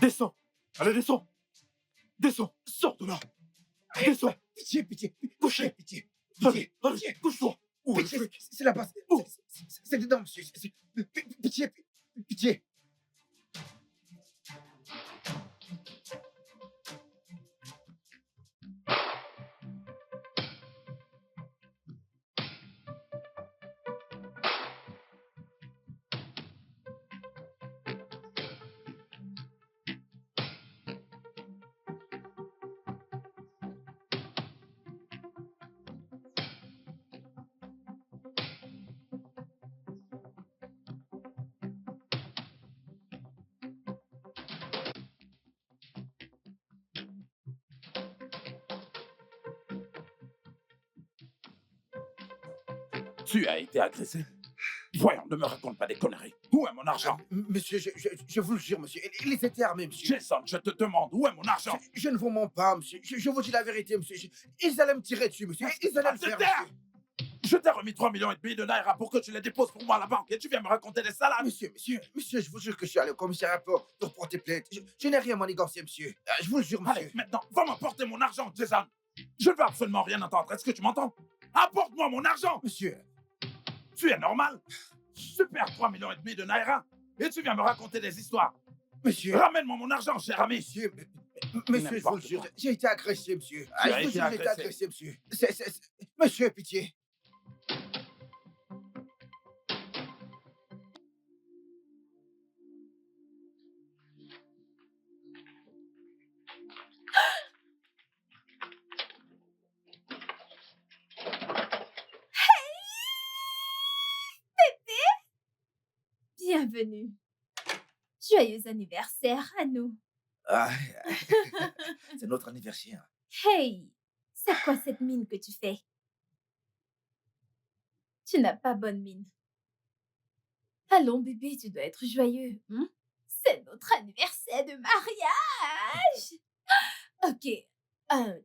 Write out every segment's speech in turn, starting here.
Descends. Allez, descends. Descends. Sors de là. Descends. Pitié, pitié. Couchez. Pitié. Allez, Pitié. allez, couche-toi. Où est le Pitié. flic? C'est la base. Où? C'est dedans, monsieur. Pitié. Pitié. Tu as été agressé. Voyons, ne me raconte pas des conneries. Où est mon argent? Monsieur, je vous le jure, monsieur. Ils étaient armés, monsieur. Jason, je te demande, où est mon argent? Je ne vous mens pas, monsieur. Je vous dis la vérité, monsieur. Ils allaient me tirer dessus, monsieur. Ils allaient le faire, monsieur. Je t'ai remis 3,5 millions de naira pour que tu les déposes pour moi à la banque et tu viens me raconter des salades. Monsieur, je vous jure que je suis allé au commissariat pour porter plainte. Je n'ai rien manigancé, monsieur. Je vous le jure, monsieur. Allez, maintenant, va m'apporter mon argent, Jason. Je ne veux absolument rien entendre. Est-ce que tu m'entends? Apporte-moi mon argent. Monsieur. Tu es normal? Tu perds 3,5 millions de naira et tu viens me raconter des histoires. Monsieur. Ramène-moi mon argent, cher ami. Monsieur, je vous le jure, j'ai été agressé, monsieur. Tu Je as vous été jure, j'ai été agressé. agressé, monsieur. Monsieur, pitié. Bienvenue. Joyeux anniversaire à nous. Ah, c'est notre anniversaire. Hey, c'est quoi cette mine que tu fais? Tu n'as pas bonne mine. Allons, bébé, tu dois être joyeux. Hein? C'est notre anniversaire de mariage. Ok.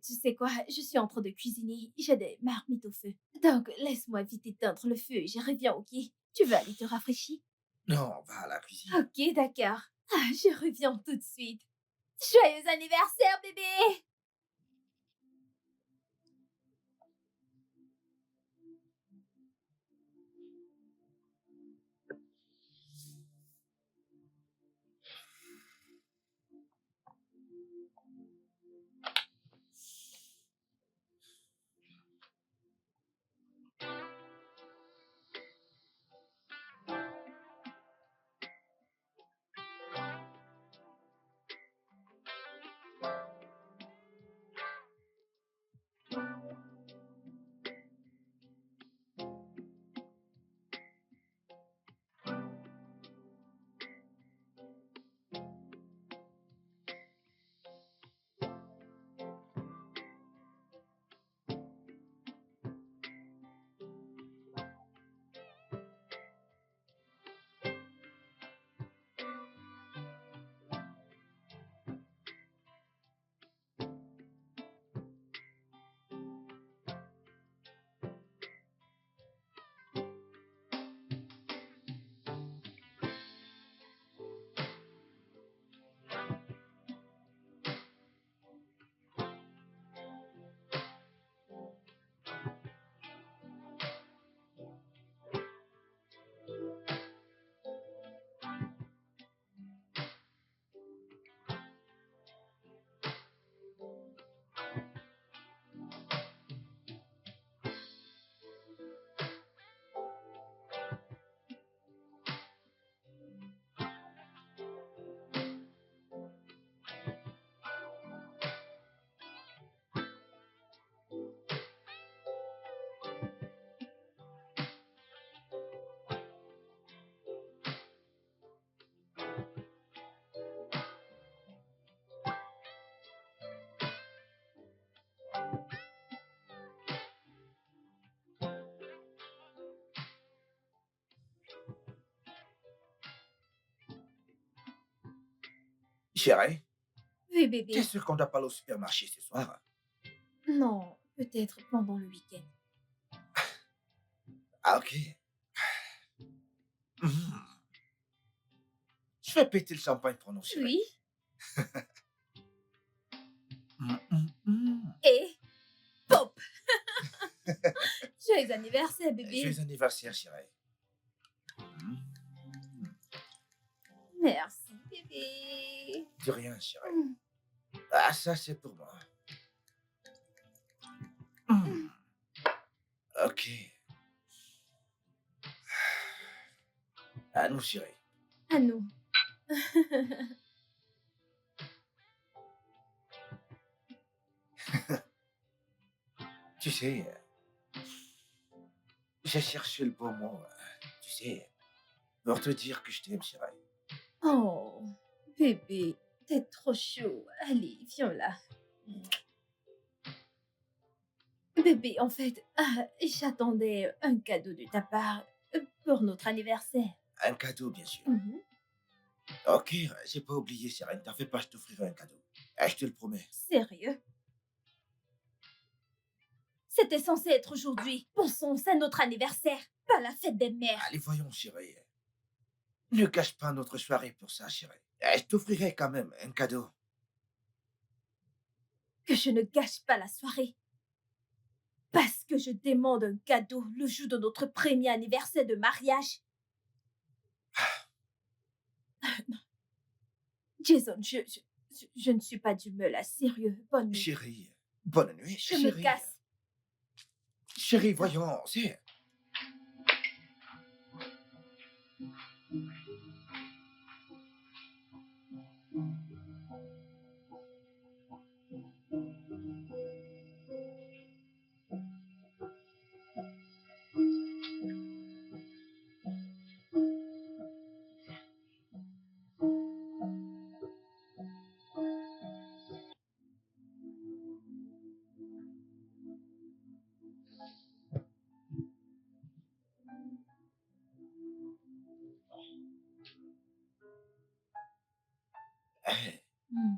Tu sais quoi? Je suis en train de cuisiner. J'ai des marmites au feu. Donc, laisse-moi vite éteindre le feu et je reviens, ok? Tu veux aller te rafraîchir? Non, on va à la cuisine. Ok, d'accord. Je reviens tout de suite. Joyeux anniversaire, bébé! Chérie, Oui, bébé. t'es sûr qu'on doit pas aller au supermarché ce soir? Non, peut-être pendant le week-end. Ah, ok. Mhm. Je vais péter le champagne pour nous, chérie. Oui? Et pop! Joyeux anniversaire, bébé. Joyeux anniversaire, chérie. Hmm. Merci, bébé. De rien, chérie. Mm. Ah, ça, c'est pour moi. Hmm. Ok. À nous, chérie. À nous. Tu sais, j'ai cherché le beau mot, tu sais, pour te dire que je t'aime, chérie. Oh, bébé, t'es trop chaud. Allez, viens là. Bébé, en fait, j'attendais un cadeau de ta part pour notre anniversaire. Un cadeau, bien sûr. Mhm. Ok, j'ai pas oublié, chérie. Ne t'en fais pas, je t'offrirai un cadeau. Je te le promets. Sérieux? C'était censé être aujourd'hui. Pensons, c'est notre anniversaire, pas la fête des mères. Allez, voyons, chérie. Ne gâche pas notre soirée pour ça, chérie. Je t'offrirai quand même un cadeau. Que je ne gâche pas la soirée. Parce que je demande un cadeau le jour de notre premier anniversaire de mariage. Jason, je ne suis pas d'humeur là, sérieux. Bonne nuit. Chérie, bonne nuit, Je chérie. me casse. Chérie, voyons, c'est... Hmm.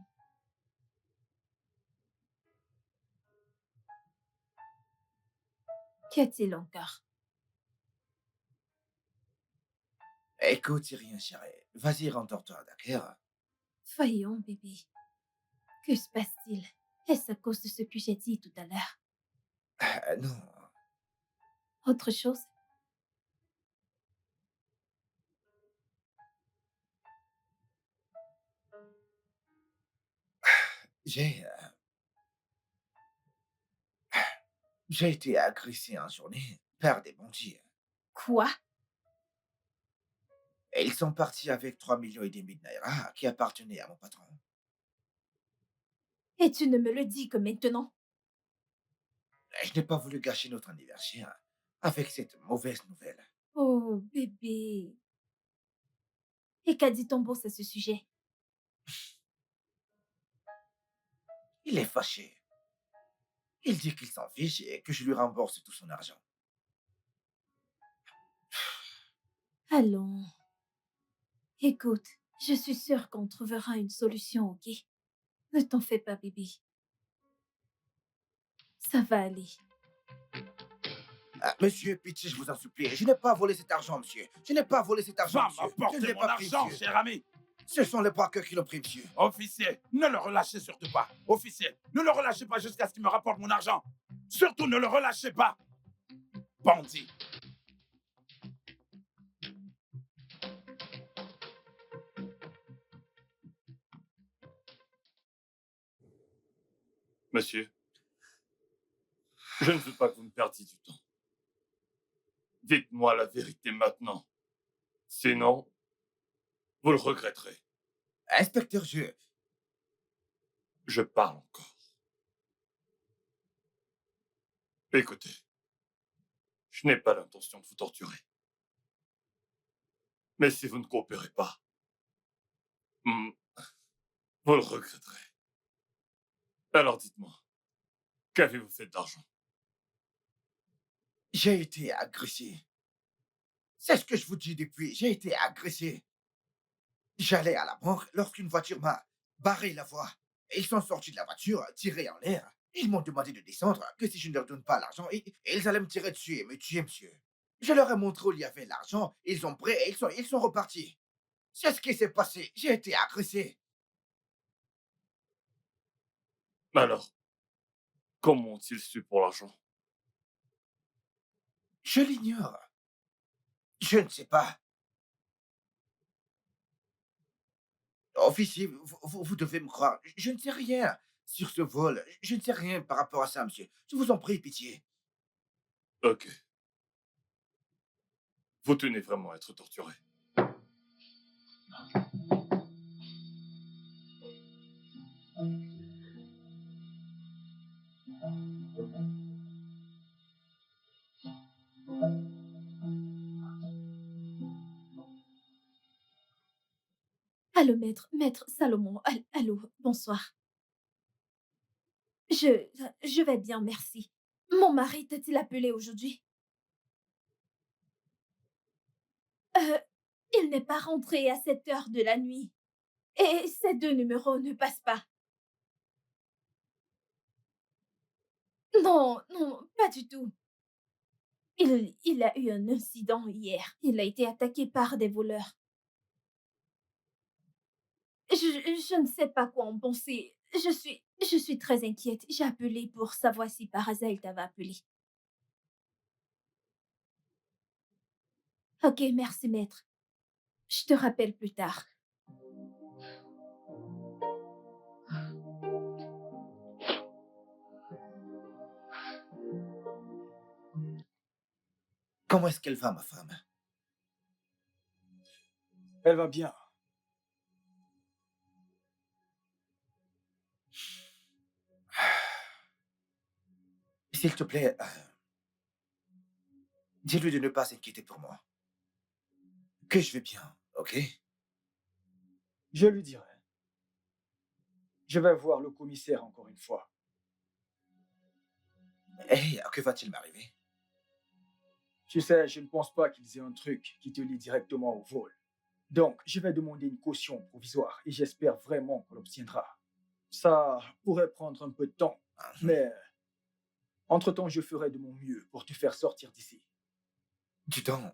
Qu'y a-t-il encore? Écoute, c'est rien, chérie. Vas-y, rendors-toi, d'accord? Voyons, bébé. Que se passe-t-il? Est-ce à cause de ce que j'ai dit tout à l'heure? Non, Autre chose? j'ai... j'ai été agressé en journée par des bandits. Quoi? Et ils sont partis avec 3,5 millions de naira qui appartenaient à mon patron. Et tu ne me le dis que maintenant? Je n'ai pas voulu gâcher notre anniversaire avec cette mauvaise nouvelle. Oh, bébé. Et qu'a dit ton boss à ce sujet? Il est fâché. Il dit qu'il s'en fiche et que je lui rembourse tout son argent. Allons. Écoute, je suis sûre qu'on trouvera une solution, ok? Ne t'en fais pas, bébé. Ça va aller. Monsieur, pitié, je vous en supplie. Je n'ai pas volé cet argent, monsieur. Je n'ai pas volé cet argent, Va monsieur. Je ne m'apporter l'ai mon pas pris, argent, monsieur. cher ami. Ce sont les braqueurs qui l'ont pris, monsieur. Officier, ne le relâchez surtout pas. Officier, ne le relâchez pas jusqu'à ce qu'il me rapporte mon argent. Surtout, ne le relâchez pas. Bandit. Monsieur, je ne veux pas que vous me perdiez du temps. Dites-moi la vérité maintenant. Sinon, vous le regretterez. Inspecteur, Je parle encore. Écoutez, je n'ai pas l'intention de vous torturer. Mais si vous ne coopérez pas, hmm, vous le regretterez. Alors dites-moi, qu'avez-vous fait de l'argent? j'ai été agressé. C'est ce que je vous dis depuis. J'ai été agressé. J'allais à la banque lorsqu'une voiture m'a barré la voie. Et ils sont sortis de la voiture, tirés en l'air. Ils m'ont demandé de descendre, que si je ne leur donne pas l'argent, ils allaient me tirer dessus et me tuer, monsieur. Je leur ai montré où il y avait l'argent, ils ont pris et ils sont repartis. C'est ce qui s'est passé. J'ai été agressé. Alors, comment ont-ils su pour l'argent? Je l'ignore. Je ne sais pas. Officier, vous devez me croire. Je ne sais rien sur ce vol. Je ne sais rien par rapport à ça, monsieur. Je vous en prie, pitié. Ok. Vous tenez vraiment à être torturé. Allô, maître Salomon. Allô, bonsoir. Je, je vais bien, merci. Mon mari t'a-t-il appelé aujourd'hui? Euh, il n'est pas rentré à cette heure de la nuit. Et ces deux numéros ne passent pas. Non, non, pas du tout. Il a eu un incident hier. Il a été attaqué par des voleurs. Je ne sais pas quoi en penser. Je suis très inquiète. J'ai appelé pour savoir si par hasard il t'avait appelé. Ok, merci, maître. Je te rappelle plus tard. Comment est-ce qu'elle va, ma femme? Elle va bien. S'il te plaît, dis-lui de ne pas s'inquiéter pour moi. Que je vais bien, ok? Je lui dirai. Je vais voir le commissaire encore une fois. Hey, que va-t-il m'arriver? Tu sais, je ne pense pas qu'ils aient un truc qui te lie directement au vol. Donc, je vais demander une caution provisoire et j'espère vraiment qu'on l'obtiendra. Ça pourrait prendre un peu de temps, mais entre-temps, je ferai de mon mieux pour te faire sortir d'ici. Du temps.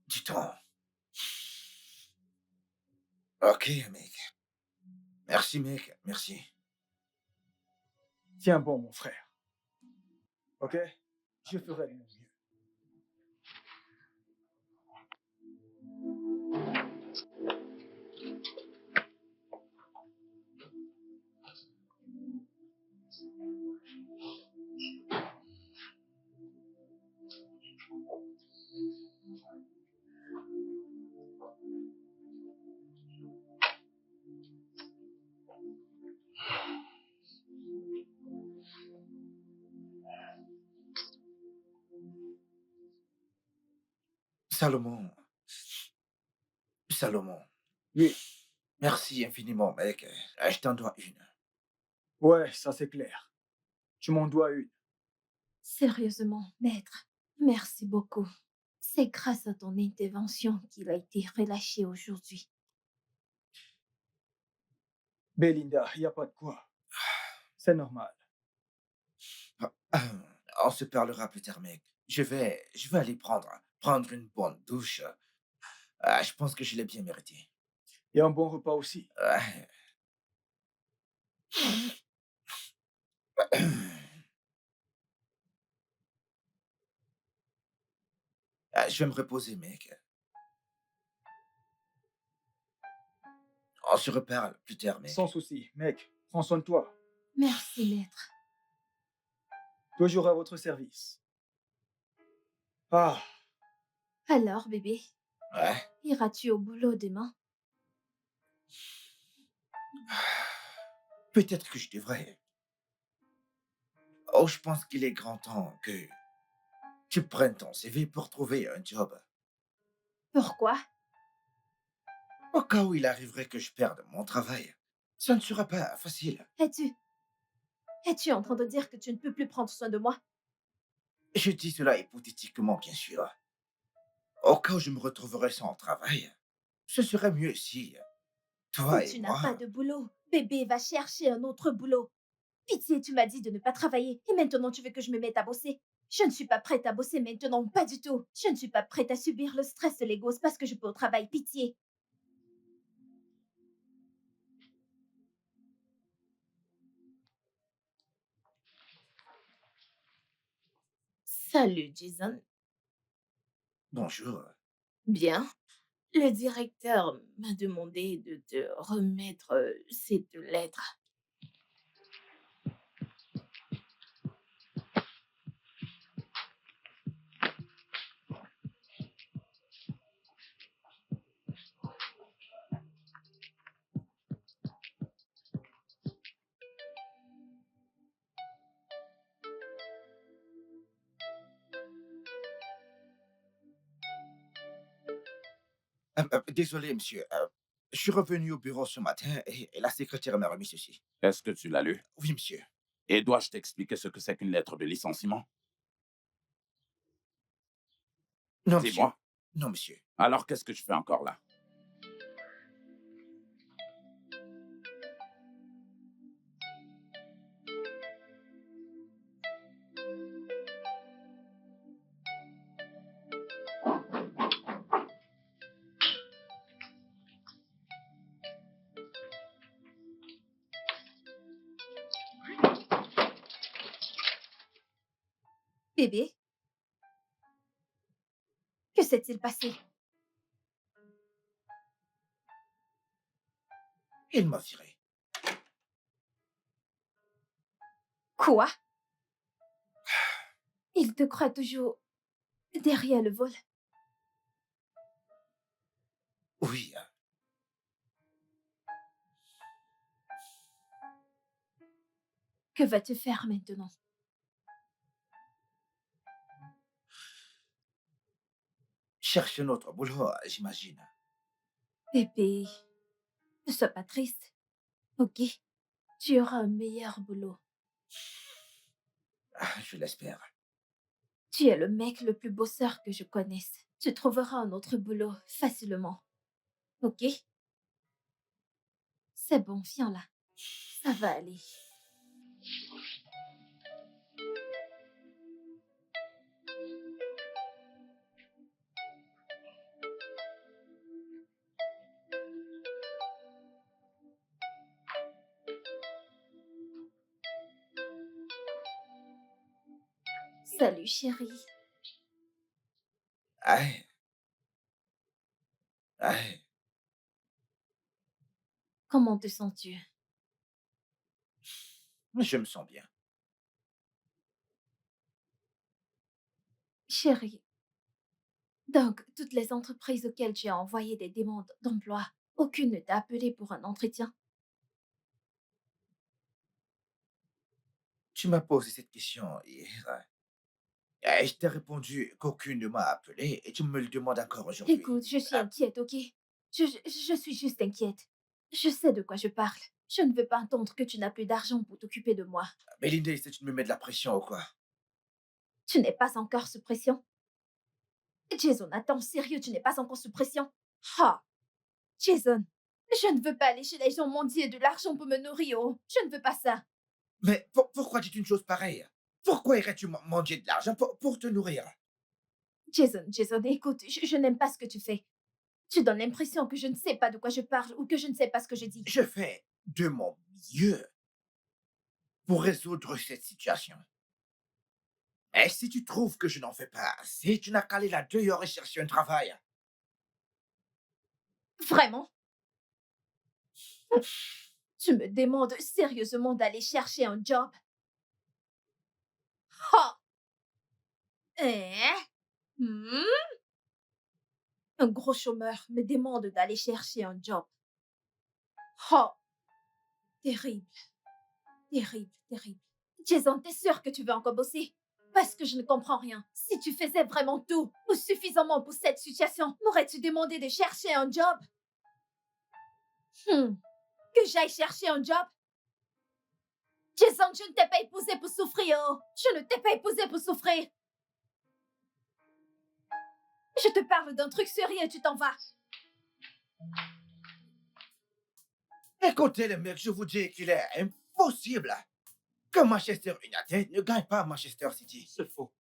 Du temps. Ok, mec. Merci, mec. Merci. Tiens bon, mon frère. Ok? Je ferai de mon mieux. Salomon. Salomon. Oui, Merci infiniment, mec. Je t'en dois une. ouais, ça c'est clair. Tu m'en dois une. Sérieusement, maître, merci beaucoup. C'est grâce à ton intervention qu'il a été relâché aujourd'hui. Belinda, il n'y a pas de quoi. C'est normal. On se parlera plus tard, mec. Je vais aller prendre une bonne douche. Je pense que je l'ai bien mérité. Et un bon repas aussi. Ouais. Je vais me reposer, mec. On se reparle plus tard, mec. Sans souci, mec. Prends soin de toi. Merci, maître. Toujours à votre service. Ah, Alors, bébé, Ouais. iras-tu au boulot demain? Peut-être que je devrais. Oh, je pense qu'il est grand temps que tu prennes ton CV pour trouver un job. Pourquoi? Au cas où il arriverait que je perde mon travail, ça ne sera pas facile. Es-tu en train de dire que tu ne peux plus prendre soin de moi? Je dis cela hypothétiquement, bien sûr. Au cas où je me retrouverais sans travail, ce serait mieux si toi Si et tu n'as pas moi... de boulot, bébé va chercher un autre boulot. Pitié, tu m'as dit de ne pas travailler et maintenant tu veux que je me mette à bosser. Je ne suis pas prête à bosser maintenant, pas du tout. Je ne suis pas prête à subir le stress de l'ego parce que je peux au travail, pitié. Salut, Jason. Bonjour. Bien. Le directeur m'a demandé de te remettre ces deux lettres. Désolé, monsieur. Je suis revenu au bureau ce matin et la secrétaire m'a remis ceci. Est-ce que tu l'as lu? Oui, monsieur. Et dois-je t'expliquer ce que c'est qu'une lettre de licenciement? Non, monsieur. Dis-moi. Non, monsieur. Alors qu'est-ce que je fais encore là? Bébé, que s'est-il passé? Il m'a viré. Quoi? Il te croit toujours derrière le vol. Oui. Que vas-tu faire maintenant? Cherche un autre boulot, j'imagine. Bébé, ne sois pas triste. Ok? Tu auras un meilleur boulot. Je l'espère. Tu es le mec le plus bosseur que je connaisse. Tu trouveras un autre boulot facilement. Ok? C'est bon, viens là. Ça va aller. Salut, chérie. Aïe. Aïe. Comment te sens-tu? Je me sens bien. Chérie, donc, toutes les entreprises auxquelles tu as envoyé des demandes d'emploi, aucune ne t'a appelé pour un entretien? Tu m'as posé cette question hier. Et je t'ai répondu qu'aucune ne m'a appelé et tu me le demandes encore aujourd'hui. Écoute, je suis inquiète, ok? Je suis juste inquiète. Je sais de quoi je parle. Je ne veux pas entendre que tu n'as plus d'argent pour t'occuper de moi. Belinda, est-ce que tu me mets de la pression ou quoi? Tu n'es pas encore sous pression? Jason, attends, sérieux, tu n'es pas encore sous pression? Ah! Jason, je ne veux pas aller chez les gens mendier de l'argent pour me nourrir. Oh. Je ne veux pas ça. Mais pourquoi dis-tu une chose pareille? Pourquoi irais-tu manger de l'argent pour te nourrir? Jason, écoute, je n'aime pas ce que tu fais. Tu donnes l'impression que je ne sais pas de quoi je parle ou que je ne sais pas ce que je dis. Je fais de mon mieux pour résoudre cette situation. Et si tu trouves que je n'en fais pas assez, tu n'as qu'à aller là dehors et chercher un travail. Vraiment? Tu me demandes sérieusement d'aller chercher un job? Ha! Hmm? Un gros chômeur me demande d'aller chercher un job. Oh! Terrible. Terrible, terrible. Jason, t'es sûr que tu veux encore bosser? Parce que je ne comprends rien. Si tu faisais vraiment tout ou suffisamment pour cette situation, m'aurais-tu demandé de chercher un job? Que j'aille chercher un job? Jason, je ne t'ai pas épousé pour souffrir. Oh. Je ne t'ai pas épousé pour souffrir. Je te parle d'un truc sérieux et tu t'en vas. Écoutez, les mecs, je vous dis qu'il est impossible que Manchester United ne gagne pas Manchester City. C'est faux.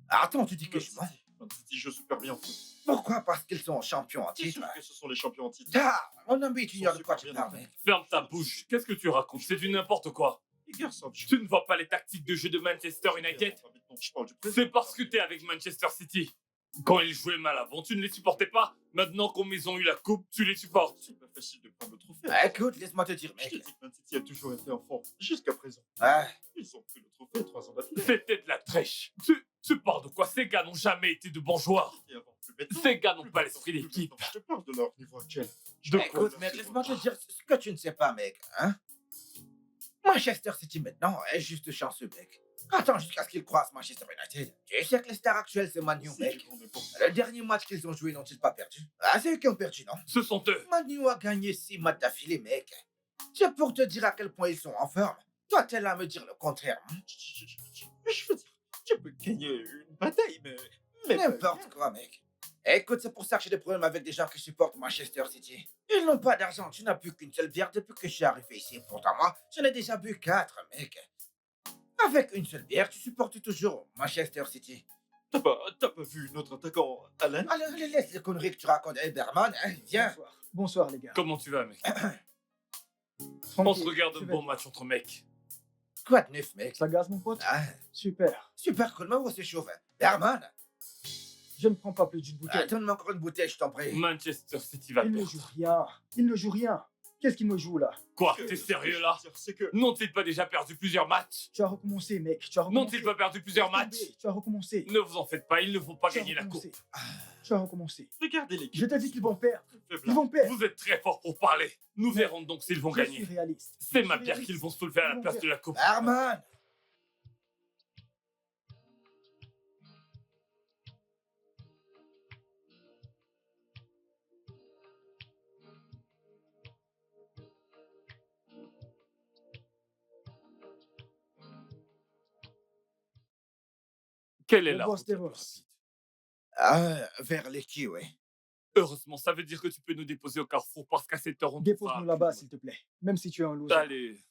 Attends, tu dis que je mens. Man City joue super bien au foot. Pourquoi? Parce qu'ils sont champions en C'est titre. sûr que ce sont les champions en titre. Ah, mon ami, tu Ils ignores sont de quoi super tu bien parles. Ferme ta bouche. Qu'est-ce que tu racontes? C'est du n'importe quoi. Les garçons, Tu ne vois pas les tactiques de jeu de Manchester United? Non, je parle du présent. C'est parce que t'es avec Manchester City. Quand ils jouaient mal avant, tu ne les supportais pas. Maintenant qu'ils ont eu la coupe, tu les supportes. C'est pas facile de prendre le trophée. Écoute, laisse-moi te dire, Je te mec. dis que Man City a toujours été en forme, jusqu'à présent. Ah, Ils ont pris le trophée 3 ans d'affilée. C'était de la triche. Tu parles de quoi? Ces gars n'ont jamais été de bons joueurs. Et avant, plus bêtement, Ces gars n'ont plus pas bêtement, l'esprit plus d'équipe. bêtement. Je te parle de leur niveau actuel. écoute, mec, laisse-moi te dire ce que tu ne sais pas, mec. Hein? Manchester City, maintenant, est juste chanceux, mec. Attends jusqu'à ce qu'ils croisent Manchester United. Tu sais que les stars actuelles, c'est Man U, mec. Le dernier match qu'ils ont joué, n'ont-ils pas perdu? Ah, c'est eux qui ont perdu, non? Ce sont eux. Man U a gagné 6 matchs d'affilée, mec. C'est pour te dire à quel point ils sont en forme. Toi, t'es là à me dire le contraire. Hein? Je veux dire, tu peux gagner une bataille, mais N'importe quoi, mec. Écoute, c'est pour ça que j'ai des problèmes avec des gens qui supportent Manchester City. Ils n'ont pas d'argent. Tu n'as plus qu'une seule bière depuis que je suis arrivé ici. Pourtant, moi, j'en ai déjà bu 4, mec. Avec une seule bière, tu supportes toujours Manchester City. T'as pas vu notre attaquant, Alan? Allez, laisse les conneries que tu racontes. Eh, Berman, hein, viens. Bonsoir. Bonsoir, les gars. Comment tu vas, mec? On Tranquille, se regarde je un vais bon bien. match entre mecs. Quoi de neuf, mec? Ça gaz, mon pote? Ah, Super. super cool, mais où c'est chaud, hein. Berman, Je ne prends pas plus d'une bouteille. donne-moi encore une bouteille, je t'en prie. Manchester City va Il ne perdre. joue rien. Il ne joue rien. Qu'est-ce qu'il me joue là? Quoi? T'es sérieux là? C'est que N'ont-ils pas déjà perdu plusieurs matchs? Tu as recommencé, mec. Tu as recommencé. N'ont-ils pas perdu plusieurs Laisse matchs? tomber. Tu as recommencé. Ne vous en faites pas, ils ne vont pas Tu as gagner la coupe. recommencé. Tu as recommencé. regardez l'équipe. Je t'ai dit qu'ils vont perdre. Ils Faible. vont perdre. Vous êtes très fort pour parler. Nous verrons donc s'ils vont Je suis gagner. réaliste. C'est Je ma suis bière réaliste. qu'ils vont soulever à la place de la coupe. Berman, Quelle est Le la boss route des la plus boss. rapide? vers les qui, ouais. Heureusement, ça veut dire que tu peux nous déposer au carrefour parce qu'à cette heure, on Dépose-nous là-bas, s'il te plaît. Même si tu es un loser. Allez,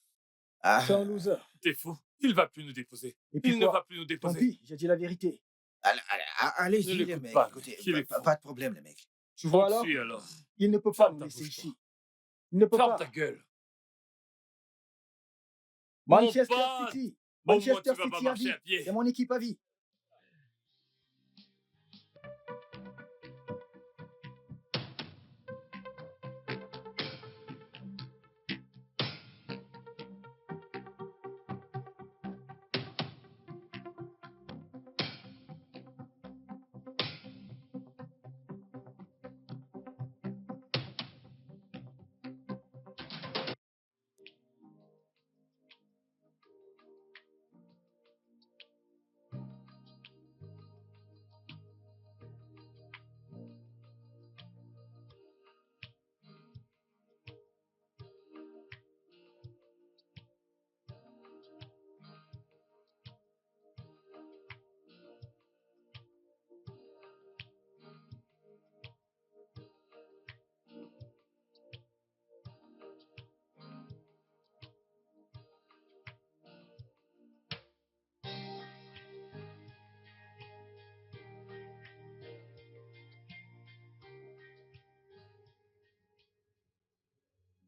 Ah, Tu es un loser. t'es fou. Il va plus nous déposer. Et puis Il ne quoi? va plus nous Tant déposer. pis, j'ai dit la vérité. allez-y, Ne les l'écoute mecs. pas, Écoutez, qu'il est fou. pas de problème, les mecs. Tu vois alors? Suis alors. Il ne peut pas Ferme nous ta laisser bouche, ici. Il ne peut Ferme pas. ta gueule. Manchester Mon pote. City. Au moins, Manchester tu vas pas City à marcher vie. à pied. C'est mon équipe à vie.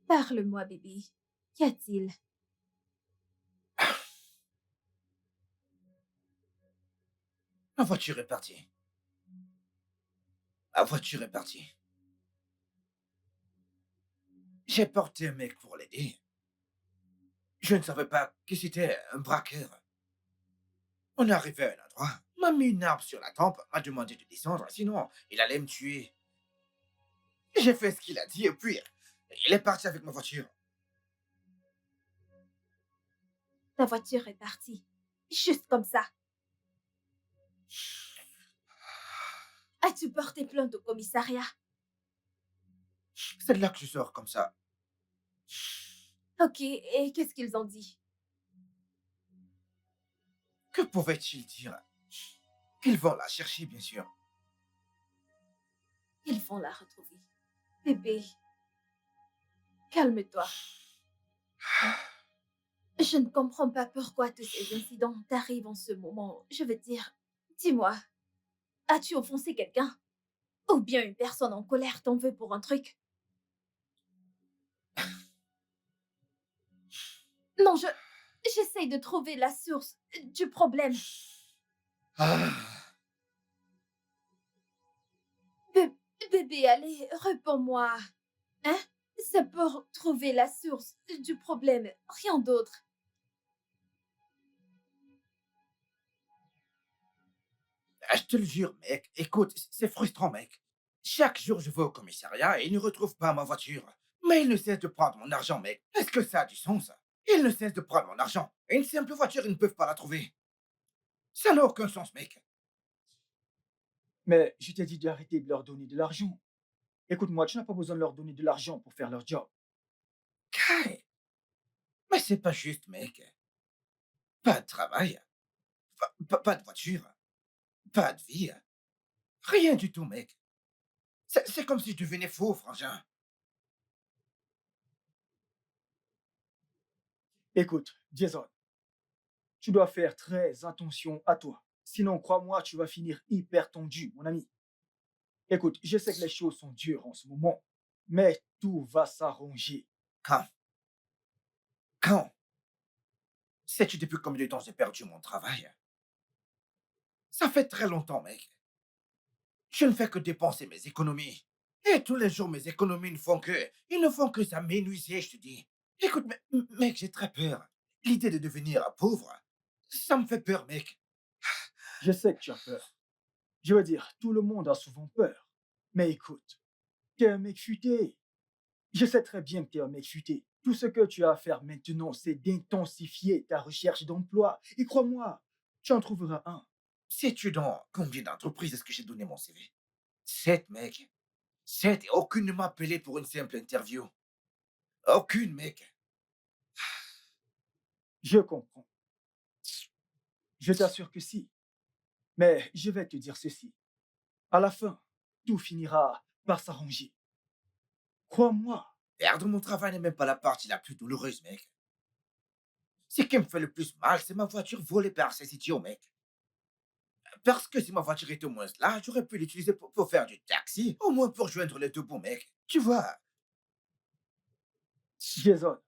Parle-moi, bébé. Qu'y a-t-il? La voiture est partie. La voiture est partie. J'ai porté un mec pour l'aider. Je ne savais pas que c'était un braqueur. On est arrivé à un endroit, m'a mis une arme sur la tempe, m'a demandé de descendre, sinon il allait me tuer. J'ai fait ce qu'il a dit et puis il est parti avec ma voiture. Ta voiture est partie. Juste comme ça. As-tu porté plainte au commissariat? C'est de là que je sors comme ça. Ok, et qu'est-ce qu'ils ont dit? Que pouvaient-ils dire? Qu'ils vont la chercher, bien sûr. Ils vont la retrouver. Bébé, calme-toi. Je ne comprends pas pourquoi tous ces incidents t'arrivent en ce moment. Je veux dire, dis-moi, as-tu offensé quelqu'un? Ou bien une personne en colère t'en veut pour un truc? Non, j'essaye de trouver la source du problème. Ah, Bébé, allez, réponds-moi. Hein? C'est pour trouver la source du problème, rien d'autre. je te le jure, mec. Écoute, c'est frustrant, mec. Chaque jour, je vais au commissariat et il ne retrouve pas ma voiture. Mais il ne cesse de prendre mon argent, mec. Est-ce que ça a du sens? Il ne cesse de prendre mon argent. Et une simple voiture, ils ne peuvent pas la trouver. Ça n'a aucun sens, mec. Mais je t'ai dit d'arrêter de leur donner de l'argent. Écoute-moi, tu n'as pas besoin de leur donner de l'argent pour faire leur job. Kai, mais c'est pas juste, mec. Pas de travail, pas de voiture, pas de vie. Rien du tout, mec. C'est comme si je devenais faux, frangin. Écoute, Jason, tu dois faire très attention à toi. Sinon, crois-moi, tu vas finir hyper tendu, mon ami. Écoute, je sais que les choses sont dures en ce moment, mais tout va s'arranger. Quand? Quand? Sais-tu depuis combien de temps j'ai perdu mon travail? Ça fait très longtemps, mec. Je ne fais que dépenser mes économies. Et tous les jours, mes économies ils ne font que ça m'énuiser, je te dis. Écoute, mec, j'ai très peur. L'idée de devenir pauvre, ça me fait peur, mec. Je sais que tu as peur. Je veux dire, tout le monde a souvent peur. Mais écoute, t'es un mec futé. Je sais très bien que t'es un mec futé. Tout ce que tu as à faire maintenant, c'est d'intensifier ta recherche d'emploi. Et crois-moi, tu en trouveras un. Sais-tu dans combien d'entreprises est-ce que j'ai donné mon CV? 7, mec. 7 et aucune ne m'a appelé pour une simple interview. Aucune, mec. Je comprends. Je t'assure que si. Mais je vais te dire ceci. À la fin, tout finira par s'arranger. Crois-moi. Perdre mon travail n'est même pas la partie la plus douloureuse, mec. Ce qui me fait le plus mal, c'est ma voiture volée par ces idiots, mec. Parce que si ma voiture était au moins là, j'aurais pu l'utiliser pour faire du taxi, au moins pour joindre les deux bouts, mec. Tu vois, Jason,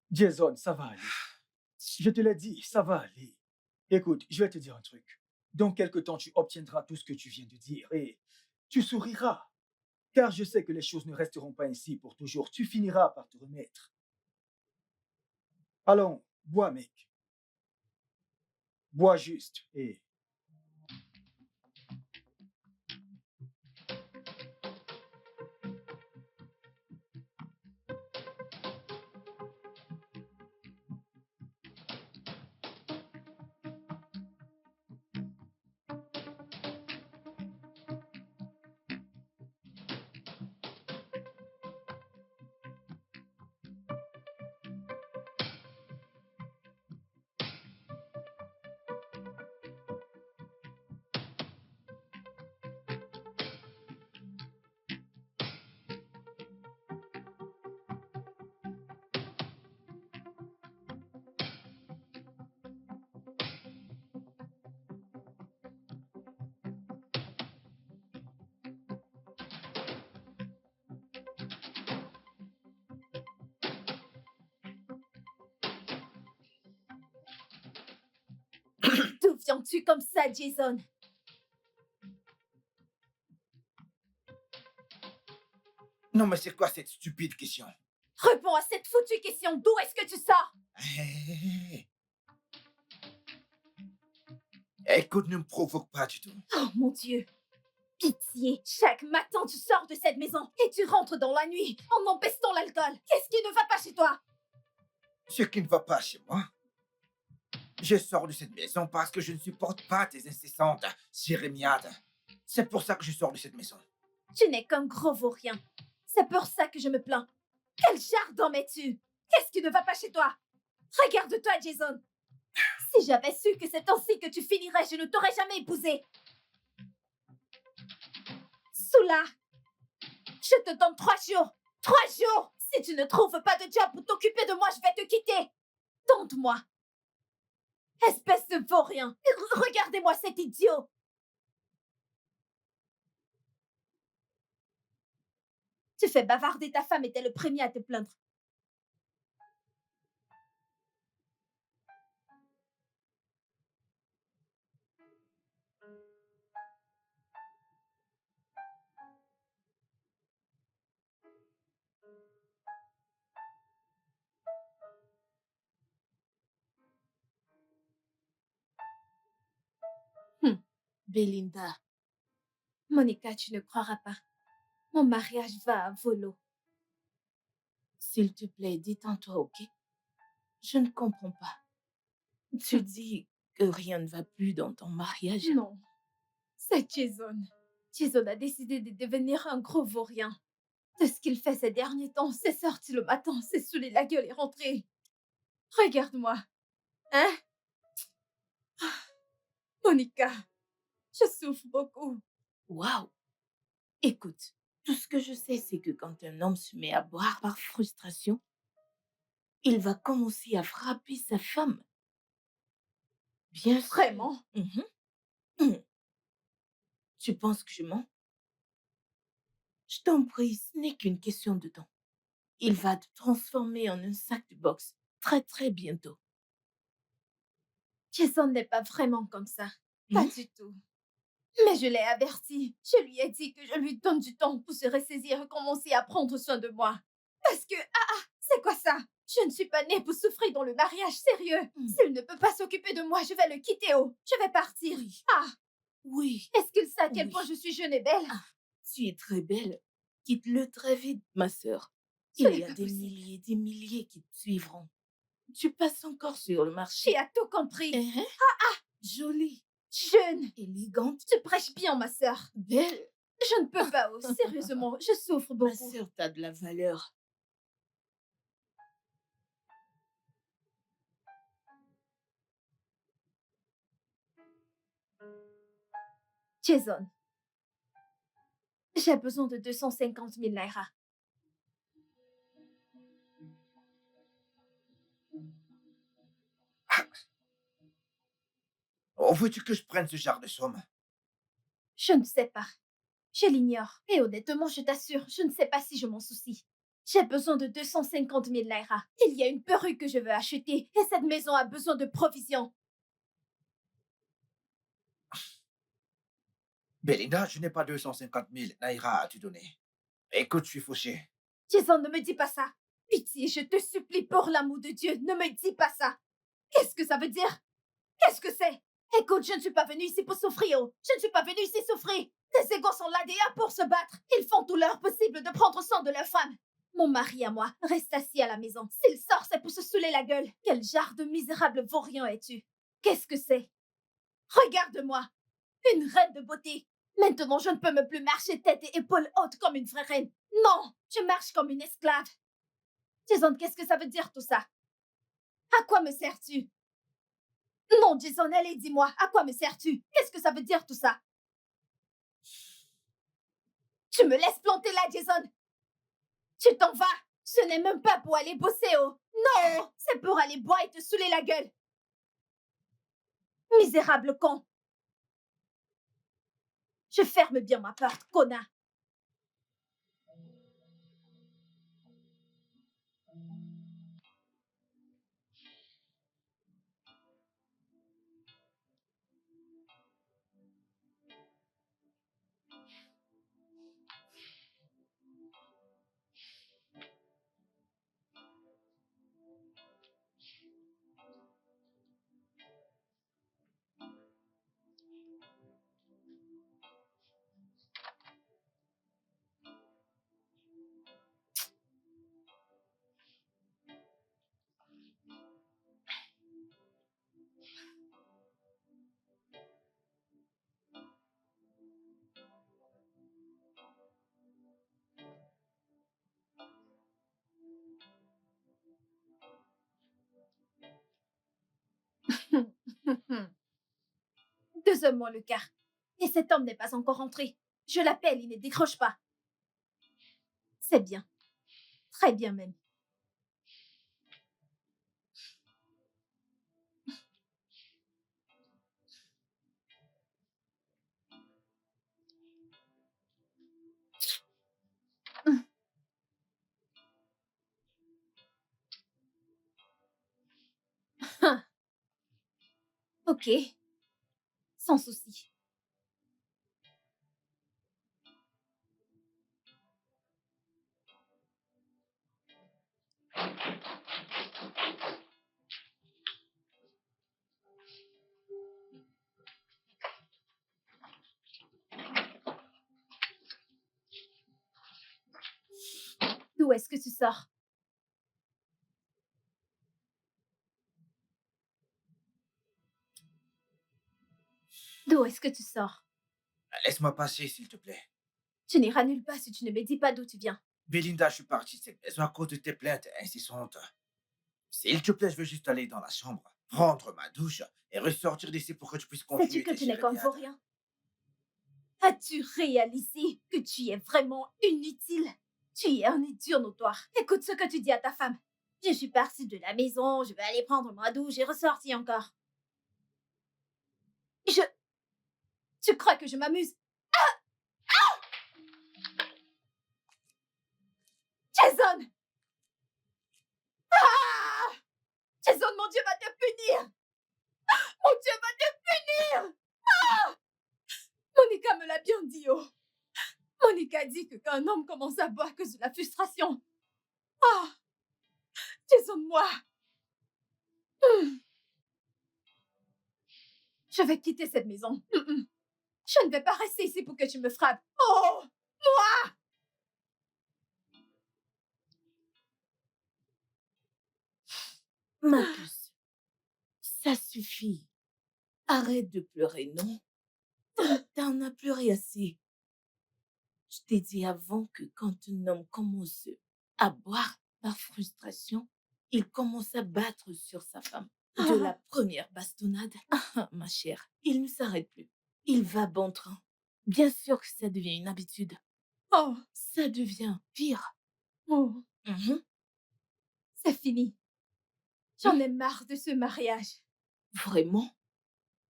Jason, ça va aller. Je te l'ai dit, ça va aller. Écoute, je vais te dire un truc. Dans quelque temps, tu obtiendras tout ce que tu viens de dire et tu souriras. Car je sais que les choses ne resteront pas ainsi pour toujours. Tu finiras par te remettre. Allons, bois, mec. Bois juste et D'où viens-tu comme ça, Jason? non mais c'est quoi cette stupide question? Réponds à cette foutue question. D'où est-ce que tu sors? Hé, écoute, ne me provoque pas du tout. Oh mon Dieu. Pitié. Chaque matin, tu sors de cette maison et tu rentres dans la nuit en empestant l'alcool. Qu'est-ce qui ne va pas chez toi? Ce qui ne va pas chez moi, je sors de cette maison parce que je ne supporte pas tes incessantes jérémiades. C'est pour ça que je sors de cette maison. Tu n'es qu'un gros vaurien. C'est pour ça que je me plains. Quel jardin mets-tu? Qu'est-ce qui ne va pas chez toi? Regarde-toi, Jason. Si j'avais su que c'est ainsi que tu finirais, je ne t'aurais jamais épousé. Soula, je te donne 3 jours. 3 jours! Si tu ne trouves pas de job pour t'occuper de moi, je vais te quitter. Tente-moi. Espèce de vaurien. Regardez-moi cet idiot. Tu fais bavarder ta femme et t'es le premier à te plaindre. Belinda, Monica, tu ne croiras pas. Mon mariage va à volo. S'il te plaît, détends-toi, ok? Je ne comprends pas. Tu dis que rien ne va plus dans ton mariage? Non, c'est Jason. Jason a décidé de devenir un gros vaurien. De ce qu'il fait ces derniers temps, c'est sorti le matin, c'est saoulé la gueule et rentré. Regarde-moi. Hein? Monica, je souffre beaucoup. Waouh! Écoute, tout ce que je sais, c'est que quand un homme se met à boire par frustration, il va commencer à frapper sa femme. Bien sûr. Vraiment? Mhm. Mhm. Tu penses que je mens? Je t'en prie, ce n'est qu'une question de temps. Il va te transformer en un sac de boxe très très bientôt. Jason n'est pas vraiment comme ça. Pas Hmm? du tout. Mais je l'ai averti. Je lui ai dit que je lui donne du temps pour se ressaisir et commencer à prendre soin de moi. Parce que, c'est quoi ça? Je ne suis pas née pour souffrir dans le mariage, sérieux. S'il ne peut pas s'occuper de moi, je vais le quitter, oh. Je vais partir. Oui. Ah, Oui, est-ce qu'il sait à quel Oui. point je suis jeune et belle? Ah, tu es très belle. Quitte-le très vite, ma sœur. Ce Il n'est y a pas des possible. milliers et des milliers qui te suivront. Tu passes encore sur le Tu marché. as tout compris. Hein? Jolie, Jeune. élégante, Tu prêches bien, ma sœur. belle. Je ne peux pas, oh. Sérieusement, je souffre Ma beaucoup. sœur, t'as de la valeur. Jason, j'ai besoin de 250 000 naira. Oh, veux-tu que je prenne ce genre de somme? Je ne sais pas. Je l'ignore. Et honnêtement, je t'assure, je ne sais pas si je m'en soucie. J'ai besoin de 250 000 naira. Il y a une perruque que je veux acheter et cette maison a besoin de provisions. Belinda, je n'ai pas 250 000 naira à te donner. Écoute, je suis fauché. Jason, ne me dis pas ça. Pitié, je te supplie pour l'amour de Dieu, ne me dis pas ça. Qu'est-ce que ça veut dire? Qu'est-ce que c'est? Écoute, je ne suis pas venue ici pour souffrir. Oh. Je ne suis pas venue ici souffrir. Les égaux sont là déjà pour se battre. Ils font tout leur possible de prendre soin de leur femme. Mon mari à moi reste assis à la maison. S'il sort, c'est pour se saouler la gueule. Quel genre de misérable vaurien es-tu? Qu'est-ce que c'est? Regarde-moi. Une reine de beauté. Maintenant, je ne peux me plus marcher tête et épaules hautes comme une vraie reine. Non, je marche comme une esclave. Jason, qu'est-ce que ça veut dire tout ça? À quoi me sers-tu? Non, Jason, allez, dis-moi, à quoi me sers-tu? Qu'est-ce que ça veut dire tout ça? Tu me laisses planter là, Jason? Tu t'en vas? Ce n'est même pas pour aller bosser, oh! Non! C'est pour aller boire et te saouler la gueule! Misérable con! Je ferme bien ma porte, connard! Deuxièmement le quart. Et cet homme n'est pas encore rentré. Je l'appelle, il ne décroche pas. C'est bien. Très bien même. Ok. Sans souci. D'où est-ce que tu sors? D'où est-ce que tu sors? Laisse-moi passer, s'il te plaît. Tu n'iras nulle part si tu ne me dis pas d'où tu viens. Belinda, je suis parti de cette maison à cause de tes plaintes incessantes. S'il te plaît, je veux juste aller dans la chambre, prendre ma douche et ressortir d'ici pour que tu puisses continuer Sais-tu que tes tu n'es qu'un jérémiades. vaurien? As-tu réalisé que tu es vraiment inutile? Tu es un idiot notoire. Écoute ce que tu dis à ta femme. Je suis partie de la maison, je vais aller prendre ma douche et ressortir encore. Tu crois que je m'amuse? Jason! Ah! Jason, mon Dieu va te punir! Mon Dieu va te punir! Ah! Monica me l'a bien dit, oh! Monica dit que quand un homme commence à boire à cause de la frustration. Ah! Jason, moi! Je vais quitter cette maison. Je ne vais pas rester ici pour que tu me frappes. Oh! Ma puce, ça suffit. Arrête de pleurer, non? T'en as pleuré assez. Je t'ai dit avant que quand un homme commence à boire par frustration, il commence à battre sur sa femme. De la première bastonnade, ma chère, il ne s'arrête plus. Il va bon train. Bien sûr que ça devient une habitude. Oh! Ça devient pire. Oh! Mhm. C'est fini. J'en ai marre de ce mariage. Vraiment?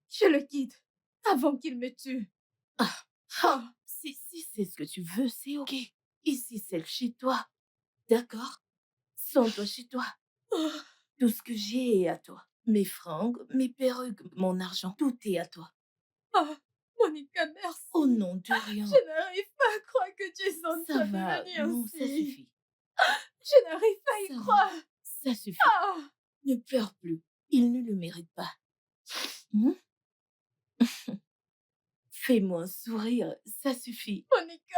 Je le quitte avant qu'il me tue. Oh! Si c'est ce que tu veux, c'est ok. Ici, c'est chez toi. D'accord? Sens-toi chez toi. Tout ce que j'ai est à toi. Mes fringues, mes perruques, mon argent, tout est à toi. Oh! Monica, merci. Au nom de rien. Je n'arrive pas à croire que Jason Ça soit va. devenu Non, ainsi. ça suffit. Je n'arrive pas à y Ça va. croire. Ça suffit. Ah! Ne pleure plus. Il ne le mérite pas. Hmm? Fais-moi un sourire. Ça suffit. Monica!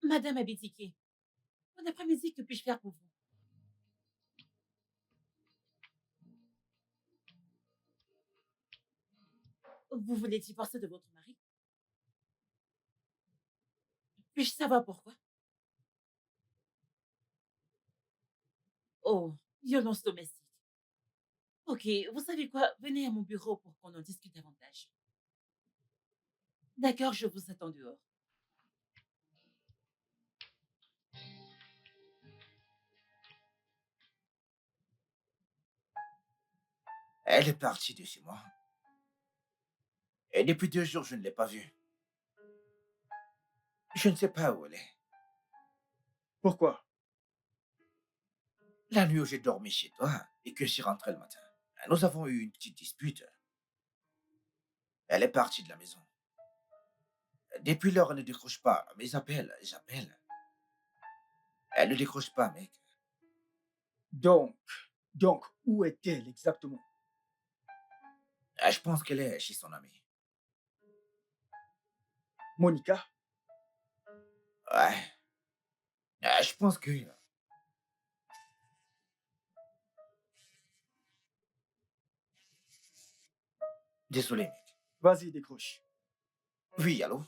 Madame Abitiki, bon après-midi, que puis-je faire pour vous? Vous voulez divorcer de votre mari? Puis-je savoir pourquoi? Oh, violence domestique. Ok, vous savez quoi? Venez à mon bureau pour qu'on en discute davantage. D'accord, je vous attends dehors. Elle est partie de chez moi. Et depuis 2 jours, je ne l'ai pas vue. Je ne sais pas où elle est. Pourquoi? La nuit où j'ai dormi chez toi et que je suis rentré le matin, nous avons eu une petite dispute. Elle est partie de la maison. Depuis lors, elle ne décroche pas mes appels. J'appelle. Elle ne décroche pas, mec. Donc, où est-elle exactement? Je pense qu'elle est chez son ami. Monica? Ouais. Je pense que... Désolé, mec. Vas-y, décroche. Oui, allô?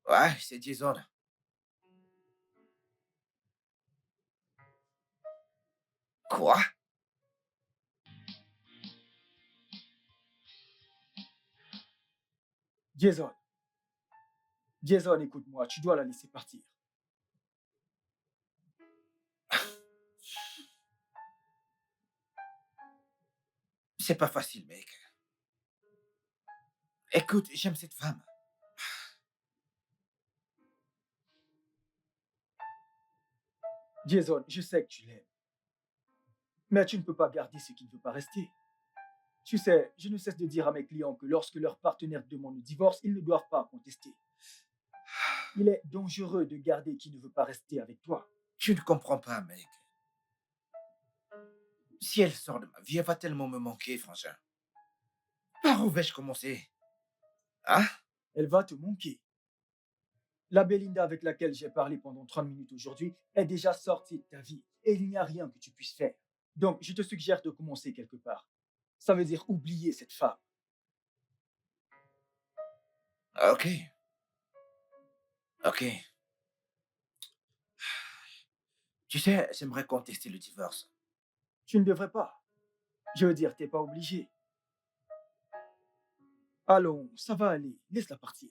Ouais, c'est Jason. Quoi? Jason. Jason, écoute-moi, tu dois la laisser partir. C'est pas facile, mec. Écoute, j'aime cette femme. Jason, je sais que tu l'aimes, mais tu ne peux pas garder ce qui ne veut pas rester. Tu sais, je ne cesse de dire à mes clients que lorsque leur partenaire demande le divorce, ils ne doivent pas contester. Il est dangereux de garder qui ne veut pas rester avec toi. Tu ne comprends pas, mec. Si elle sort de ma vie, elle va tellement me manquer, frangin. Par où vais-je commencer? Hein? Elle va te manquer. La Belinda avec laquelle j'ai parlé pendant 30 minutes aujourd'hui est déjà sortie de ta vie et il n'y a rien que tu puisses faire. Donc, je te suggère de commencer quelque part. Ça veut dire oublier cette femme. Ok. Ok. Tu sais, j'aimerais contester le divorce. Tu ne devrais pas. Je veux dire, t'es pas obligé. Allons, ça va aller. Laisse-la partir.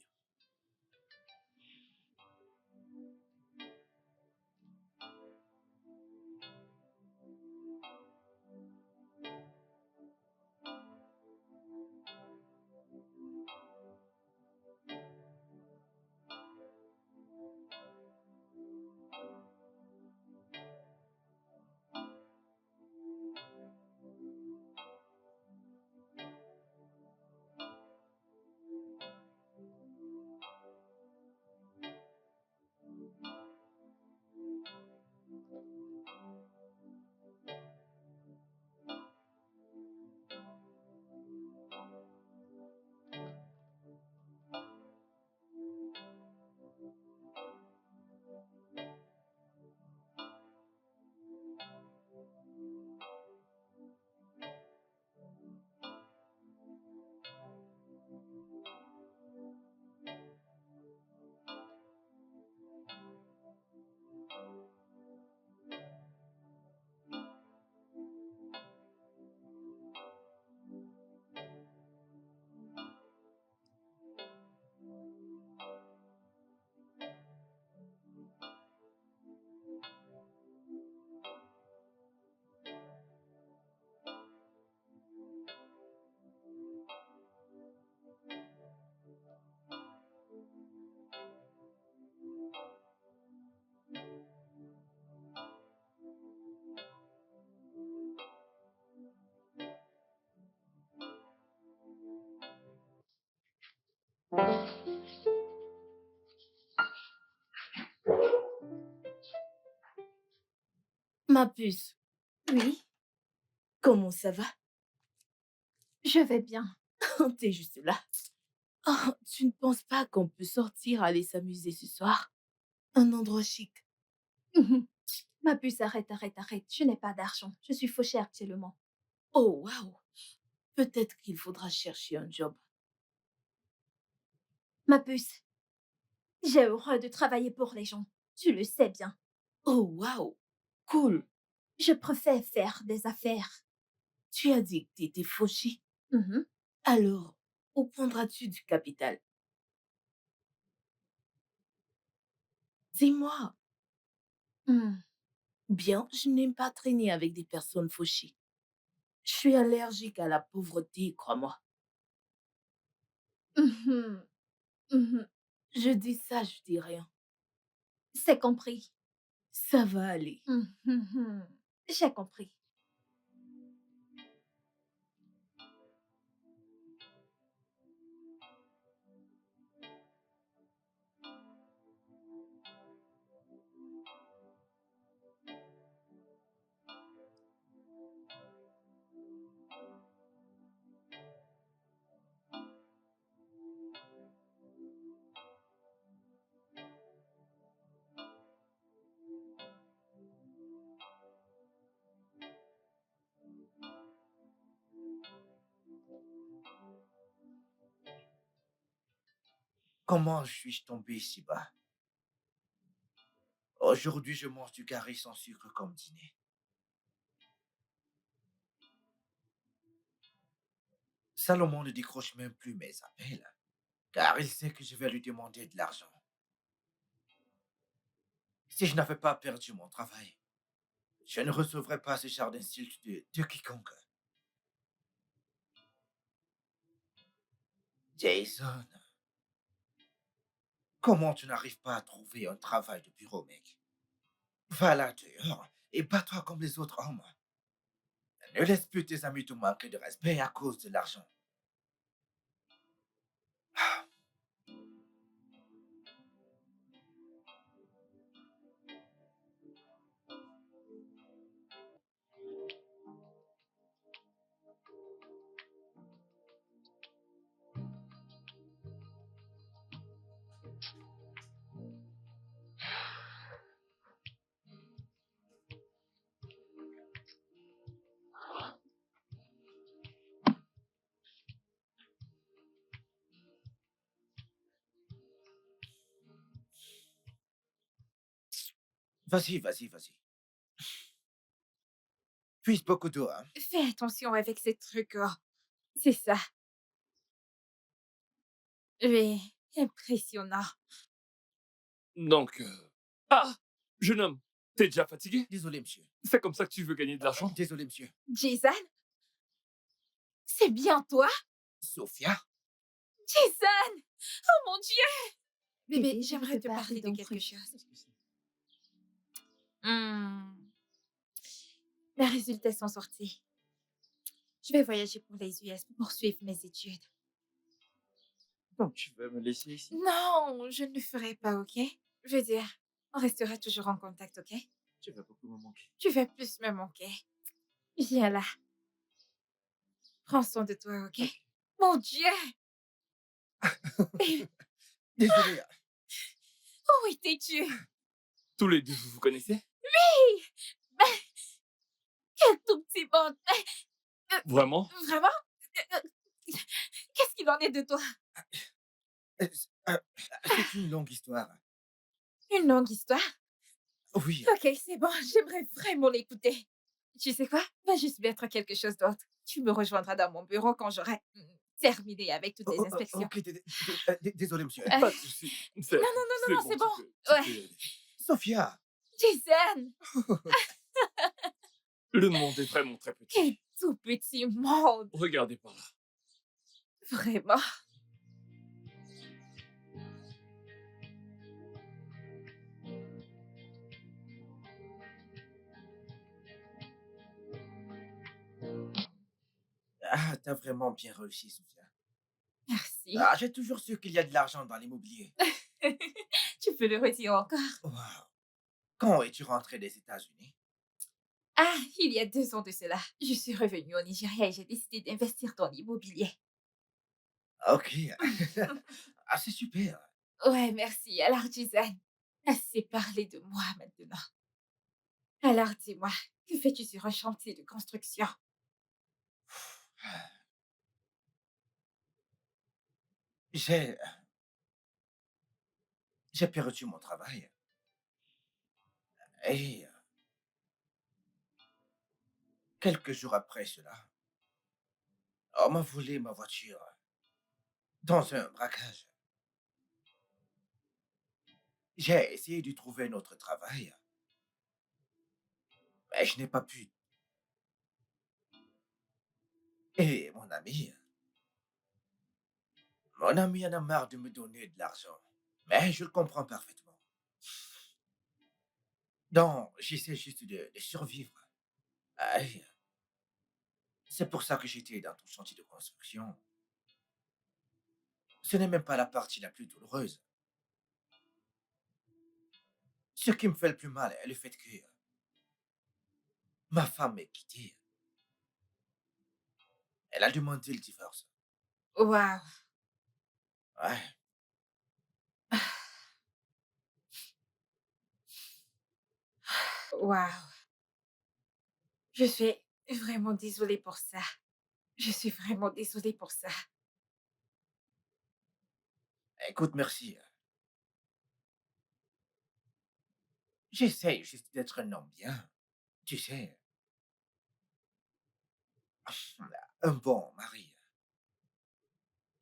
Ma puce, Oui, comment ça va? je vais bien. T'es juste là. Oh, tu ne penses pas qu'on peut sortir, aller s'amuser ce soir? Un endroit chic. Mhm. Ma puce, arrête, arrête, arrête. Je n'ai pas d'argent. Je suis fauchée actuellement. Oh, waouh! Peut-être qu'il faudra chercher un job. Ma puce, j'ai horreur de travailler pour les gens. Tu le sais bien. Oh, waouh! Cool! Je préfère faire des affaires. Tu as dit que t'étais fauchée. Mhm. Alors, où prendras-tu du capital? Dis-moi. Hmm. Bien, je n'aime pas traîner avec des personnes fauchées. Je suis allergique à la pauvreté, crois-moi. Mhm. Mhm. Je dis ça, je dis rien. C'est compris. Ça va aller. Mhm. J'ai compris. Comment suis-je tombé si bas? Aujourd'hui, je mange du carré sans sucre comme dîner. Salomon ne décroche même plus mes appels, car il sait que je vais lui demander de l'argent. Si je n'avais pas perdu mon travail, je ne recevrais pas ce genre d'insultes de quiconque. Jason, comment tu n'arrives pas à trouver un travail de bureau, mec? Va là dehors et bats-toi comme les autres hommes. Ne laisse plus tes amis te manquer de respect à cause de l'argent. Vas-y, vas-y, vas-y. Puise beaucoup d'eau, hein. Fais attention avec ces trucs. Oh. C'est ça. Mais impressionnant. Donc... Ah, jeune homme, t'es déjà fatigué? Désolé, monsieur. C'est comme ça que tu veux gagner de l'argent? Désolé, monsieur. Jason? C'est bien toi? Sophia? Jason! Oh mon Dieu! Bébé, Bébé, je veux j'aimerais te te parler parler de d'un quelque truc. chose. Mes résultats sont sortis. Je vais voyager pour les US pour poursuivre mes études. Donc, tu veux me laisser ici? Non, je ne le ferai pas, ok? Je veux dire, on restera toujours en contact, ok? Tu vas beaucoup me manquer. Tu vas plus me manquer. Viens là. Prends soin de toi, ok? Ok. Mon Dieu! Désolé. Où étais-tu? Tous les deux, vous vous connaissez? Quel tout petit monde! Vraiment? Vraiment? Qu'est-ce qu'il en est de toi? Euh, euh, C'est une longue histoire. Une longue histoire? Oui. Ok, c'est bon, j'aimerais vraiment l'écouter. Tu sais quoi? Va juste mettre quelque chose d'autre. Tu me rejoindras dans mon bureau quand j'aurai terminé avec toutes les inspections. Ok, désolé, monsieur. Pas de soucis. Non, c'est bon. tu peux Ouais. y aller. Sophia! Jason! Le monde est vraiment très petit. Quel tout petit monde! Regardez par là. Vraiment. Ah, t'as vraiment bien réussi, Sophia. Merci. Ah, j'ai toujours su qu'il y a de l'argent dans l'immobilier. Tu peux le redire encore. Wow. Quand es-tu rentré des États-Unis? Ah, il y a 2 ans de cela. Je suis revenue au Nigeria et j'ai décidé d'investir dans l'immobilier. Ok. Ah, c'est super. Ouais, merci. Alors, Jason, assez parlé de moi maintenant. Alors, dis-moi, que fais-tu sur un chantier de construction? J'ai j'ai perdu mon travail. Et quelques jours après cela, on m'a volé ma voiture dans un braquage. J'ai essayé de trouver un autre travail, mais je n'ai pas pu. Et mon ami en a marre de me donner de l'argent. Mais je le comprends parfaitement. Donc, j'essaie juste de survivre. Et c'est pour ça que j'étais dans ton chantier de construction. Ce n'est même pas la partie la plus douloureuse. Ce qui me fait le plus mal est le fait que ma femme m'ait quitté. Elle a demandé le divorce. Waouh. Ouais. Waouh. Je suis vraiment désolée pour ça. Je suis vraiment désolée pour ça. Écoute, merci. J'essaie juste d'être un homme bien. Tu sais, un bon mari.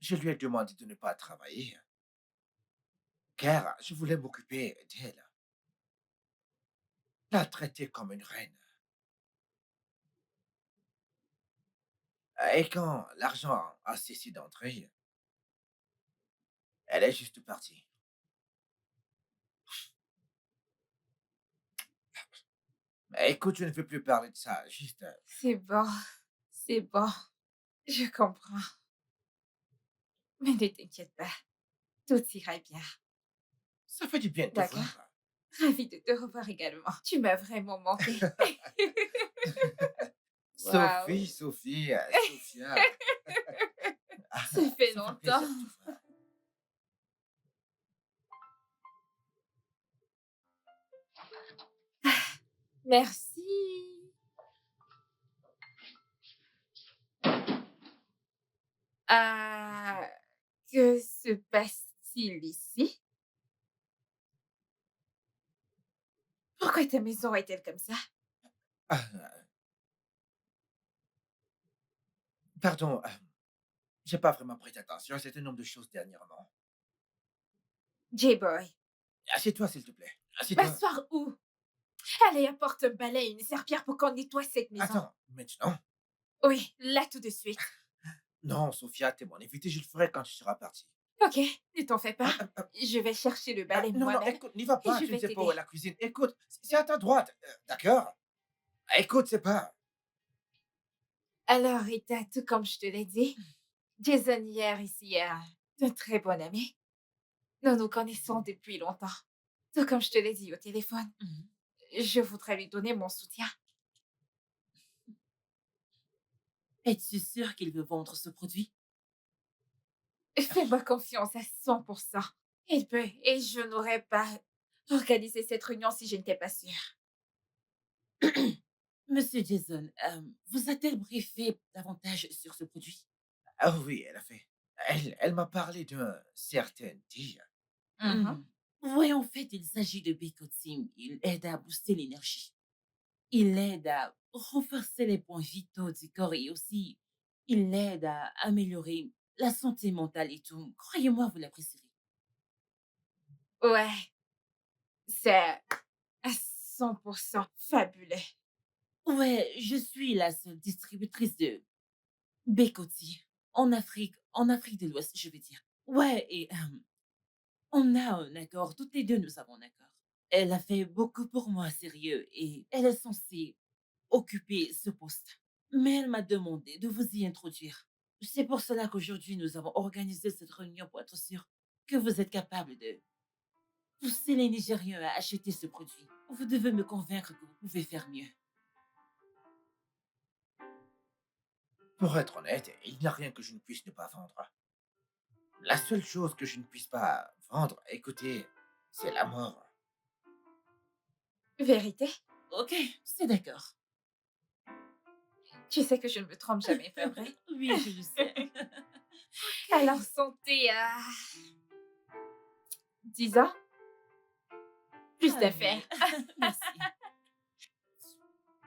Je lui ai demandé de ne pas travailler, car je voulais m'occuper d'elle. La traiter comme une reine. Et quand l'argent a cessé d'entrer, Elle est juste partie. Mais écoute, je ne veux plus parler de ça. Juste, C'est bon. C'est bon. Je comprends. Mais ne t'inquiète pas. Tout ira bien. ça fait du bien de te D'accord. voir. Ravie de te revoir également. Tu m'as vraiment manqué. Waouh. Sophie, Sophia. Ça fait Ça fait longtemps. plaisir de te voir. Merci. Ah, que se passe-t-il ici? Pourquoi ta maison est-elle comme ça? Ah, pardon, j'ai pas vraiment prêté attention. C'est un nombre de choses dernièrement. J-Boy, Assieds-toi, s'il te plaît. Assieds-toi. m'asseoir où? Allez, apporte un balai et une serpillère pour qu'on nettoie cette maison. Attends, maintenant? Oui, là tout de suite. Non, Sophia, t'es mon invité. Je le ferai quand tu seras parti. Ok, ne t'en fais pas. Ah, Je vais chercher le balai non, moi-même. écoute, n'y va pas. je Tu ne vais sais pas où t'aider. est la cuisine. Écoute, c'est à ta droite. D'accord? Écoute, c'est pas... Alors, Rita, tout comme je te l'ai dit, Jason hier ici est un très bon ami. Nous nous connaissons depuis longtemps. Tout comme je te l'ai dit au téléphone, Mhm. je voudrais lui donner mon soutien. Es-tu sûr qu'il veut vendre ce produit? Fais-moi confiance à 100%. Il peut, et je n'aurais pas organisé cette réunion si je n'étais pas sûre. Monsieur Jason, vous a-t-elle briefé davantage sur ce produit? Ah oui, elle a fait. Elle m'a parlé d'un certain deal. Mhm. Oui, en fait, il s'agit de Bicotim. Il aide à booster l'énergie. Il aide à renforcer les points vitaux du corps et aussi, il aide à améliorer la santé mentale et tout. Croyez-moi, vous l'apprécierez. Ouais, c'est à 100% fabuleux. Ouais, je suis la seule distributrice de Bécotis en Afrique de l'Ouest, je veux dire. Ouais, et on a un accord, toutes les deux nous avons un accord. Elle a fait beaucoup pour moi, sérieux, et elle est censée occuper ce poste. Mais elle m'a demandé de vous y introduire. C'est pour cela qu'aujourd'hui nous avons organisé cette réunion pour être sûr que vous êtes capable de pousser les Nigériens à acheter ce produit. Vous devez me convaincre que vous pouvez faire mieux. Pour être honnête, il n'y a rien que je ne puisse ne pas vendre. La seule chose que je ne puisse pas vendre, écoutez, c'est la mort. Vérité? Ok, c'est d'accord. Tu sais que je ne me trompe jamais, pas vrai? Oui, je le sais. Alors, santé à 10 ans? Plus Ah, d'affaires. oui. Merci.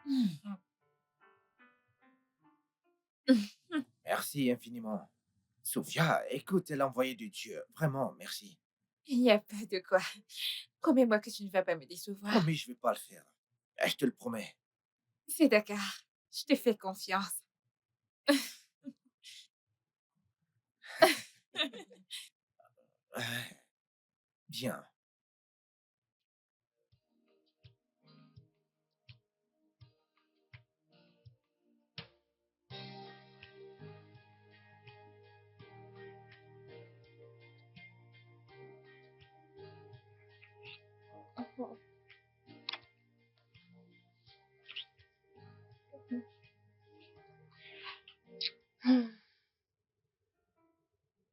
Hmm. Merci infiniment. Sophia, écoute, elle a envoyé du Dieu. Vraiment, merci. Il n'y a pas de quoi. Promets-moi que tu ne vas pas me décevoir. Promis, je vais pas le faire. Je te le promets. C'est d'accord. Je te fais confiance. Bien.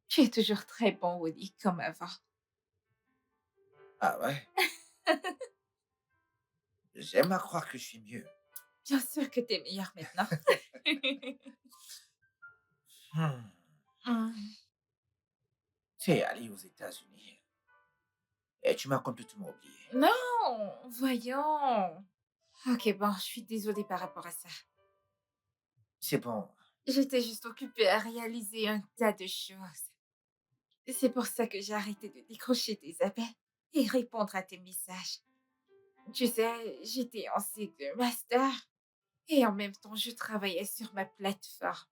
Tu es toujours très bon au lit, comme avant. Ah ouais? J'aime à croire que je suis mieux. Bien sûr que t'es meilleur maintenant. Hmm. Hmm. Tu es allé aux États-Unis et tu m'as complètement oublié. Non, voyons. Ok, bon, je suis désolée par rapport à ça. C'est bon. J'étais juste occupée à réaliser un tas de choses. C'est pour ça que j'ai arrêté de décrocher tes appels et répondre à tes messages. Tu sais, j'étais en cycle de master et en même temps, je travaillais sur ma plateforme.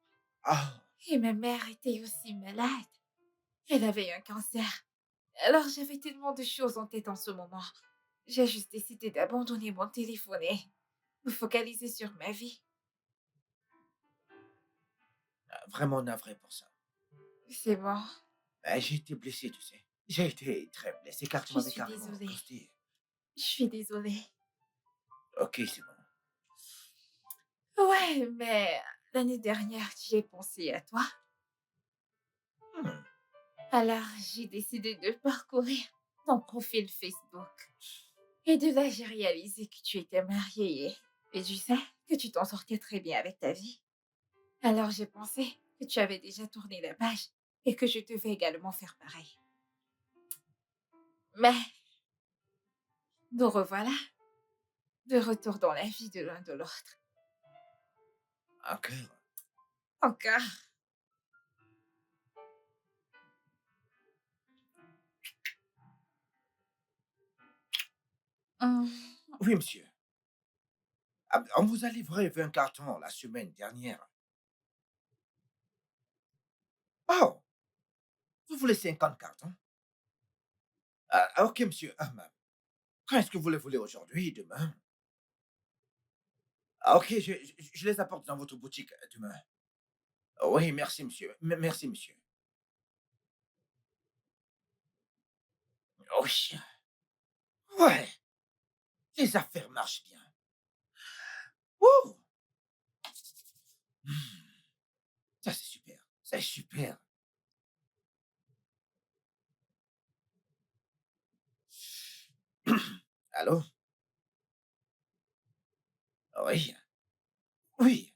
Ah, Et ma mère était aussi malade. Elle avait un cancer. Alors, j'avais tellement de choses en tête en ce moment. J'ai juste décidé d'abandonner mon téléphone et me focaliser sur ma vie. Vraiment navré pour ça. C'est bon. J'ai été blessé, tu sais. J'ai été très blessé car tu Je m'avais suis carrément désolée. ghosté. Je suis désolée. Ok, c'est bon. Ouais, mais l'année dernière, j'ai pensé à toi. Hmm. Alors, j'ai décidé de parcourir ton profil Facebook. Et de là, j'ai réalisé que tu étais mariée et je sais que tu t'en sortais très bien avec ta vie. Alors, j'ai pensé que tu avais déjà tourné la page et que je devais également faire pareil. Mais nous revoilà, de retour dans la vie de l'un de l'autre. Encore. Encore. Hum, Oui, monsieur. Ah, on vous a livré 20 cartons la semaine dernière. Oh, vous voulez 50 cartons? Ok, monsieur. Quand est-ce que vous les voulez aujourd'hui, demain? Ok, je les apporte dans votre boutique demain. Oui, merci, monsieur. Merci, monsieur. Oui. Ouais, les affaires marchent bien. Ouh! Hmm, ça, c'est super. C'est super. Allô? Oui. Oui.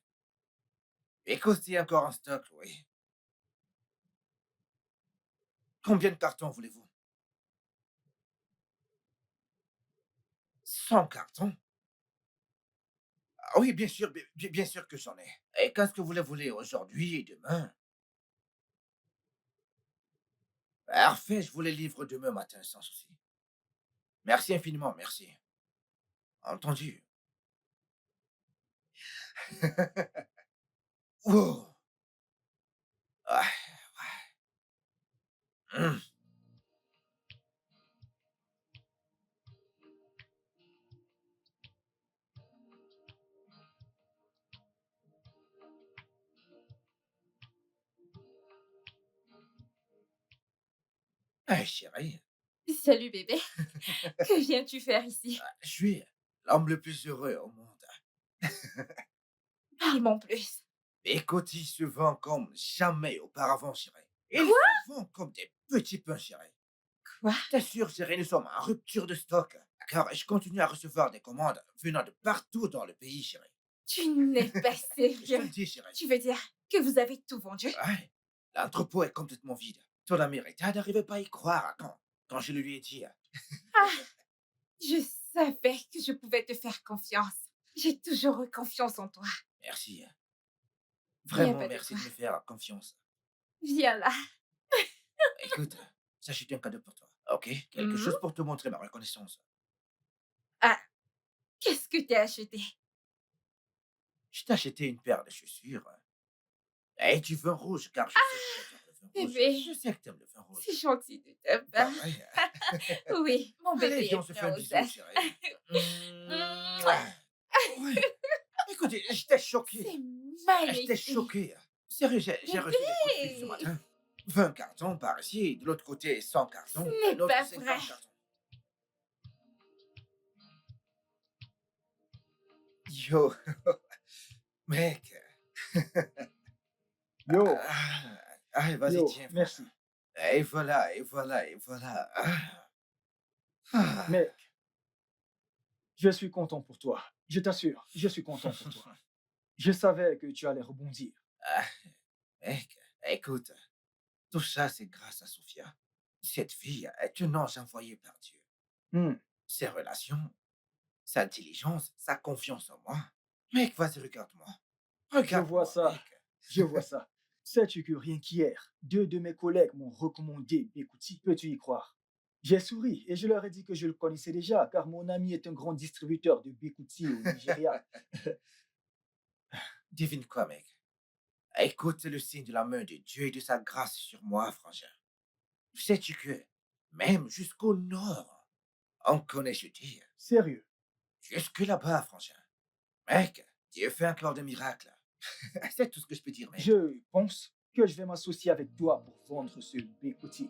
Écoute, il y a encore en stock, oui. Combien de cartons voulez-vous? 100 cartons? Ah oui, bien sûr, bien sûr que j'en ai. Et qu'est-ce que vous les voulez aujourd'hui et demain? Parfait, je vous les livre demain matin sans souci. Merci infiniment, merci. Entendu. Wow. Ah, hum. Chérie, Salut bébé, que viens-tu faire ici? je suis l'homme le plus heureux au monde. Parle-moi plus. Écoute, il se vend comme jamais auparavant, chérie. Il Quoi? se vend comme des petits pains, chérie. Quoi? T'assures, chérie, nous sommes en rupture de stock. Car je continue à recevoir des commandes venant de partout dans le pays, chérie. Tu n'es pas Je te sérieux. le dis, chérie. Tu veux dire que vous avez tout vendu? Ouais, l'entrepôt est complètement vide. Ton ami Rita n'arrivait pas à y croire quand je le lui ai dit. Ah, je savais que je pouvais te faire confiance. J'ai toujours eu confiance en toi. Merci. Il n'y a Vraiment, pas de merci quoi. de me faire confiance. Viens là. Écoute, sachez un cadeau pour toi. Ok? Quelque Mhm. chose pour te montrer ma reconnaissance. Ah, qu'est-ce que t'as acheté? Je t'ai acheté une paire de chaussures. Et du vin rouge, car je sais que tu aimes le vin rouge. Bébé, Je sais que tu aimes le vin rouge. c'est gentil de ta Pas part. vrai? Oui, mon Allez, bébé viens, on est se fait plein un aux bisou, as. chérie. Mouah. Ouais. Écoutez, j'étais choqué. C'est J'étais magnifique. choqué. Sérieux, j'ai reçu des coups de fil ce Bébé, matin. 20 cartons par ici, de l'autre côté 100 ce cartons, n'est un autre pas 50 vrai. cartons. Yo, mec. Yo, Vas-y, yo, tiens, frangin. merci. Et voilà, et voilà, et voilà. Ah. Mec, je suis content pour toi. Je t'assure, je suis content pour toi. Je savais que tu allais rebondir. Ah, mec, écoute, tout ça, c'est grâce à Sophia. Cette fille est un ange envoyé par Dieu. Hmm, Ses relations, sa diligence, sa confiance en moi. Mec, vas-y, regarde-moi. je vois Regarde-moi, ça, mec. je vois ça. Sais-tu que rien qu'hier, deux de mes collègues m'ont recommandé Bekouti? Peux-tu y croire? J'ai souri et je leur ai dit que je le connaissais déjà, car mon ami est un grand distributeur de Bekouti au Nigeria. Devine quoi, mec? Écoute, c'est le signe de la main de Dieu et de sa grâce sur moi, frangin. Sais-tu que Même jusqu'au nord. On connaît jeudi. Sérieux. Jusque là-bas, frangin. Mec, Dieu fait encore des miracles. C'est tout ce que je peux dire, mec. Je pense que je vais m'associer avec toi pour vendre ce bécotier.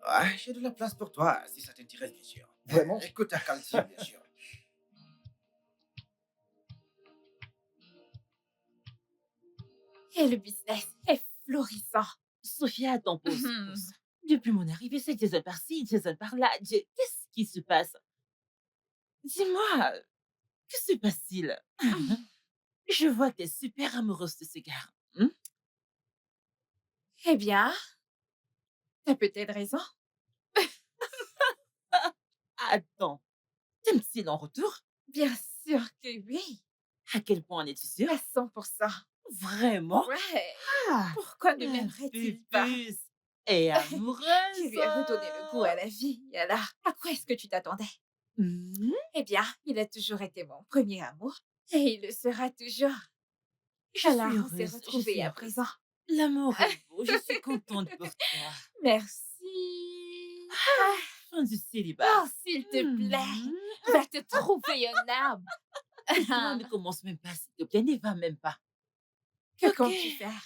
Ouais, j'ai de la place pour toi, si ça t'intéresse, bien sûr. Vraiment? Écoute à Calci, bien sûr. Et le business est florissant. Sophia, ton pouce, Mhm. pouce. Depuis mon arrivée, c'est Jason par-ci, Jason par-là. Qu'est-ce qui se passe? Dis-moi, que se passe-t-il? Je vois que t'es super amoureuse de ce gars. Eh bien, t'as peut-être raison. Attends, t'aimes-t-il en retour? Bien sûr que oui. À quel point en es-tu sûre? À 100%. Vraiment? Ouais. Ah, Pourquoi ne la m'aimerait-il pas? pupuce est amoureuse. Qui lui a redonné le goût à la vie. Et alors, à quoi est-ce que tu t'attendais? Hmm? Eh bien, il a toujours été mon premier amour. Et il le sera toujours. Je Alors, suis on s'est heureuse, je retrouvés suis à heureuse. présent. L'amour est beau, je suis contente pour toi. Merci. Fin du célibat. Oh, s'il te plaît, Hmm? va te trouver un homme. Non, ne commence même pas, s'il te plaît, n'y va même pas. Que Ok. comptes-tu faire?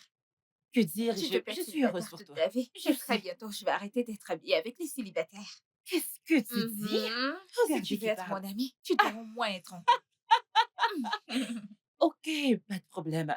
Que dire, Tu te je perds suis heureuse célibataire pour toute toi. ta vie. Je Et très sais. bientôt, je vais arrêter d'être habillée avec les célibataires. Qu'est-ce que tu dis? Si Regarde tu qui veux être parle. mon ami, tu dois au moins être en couple. Ok, pas de problème.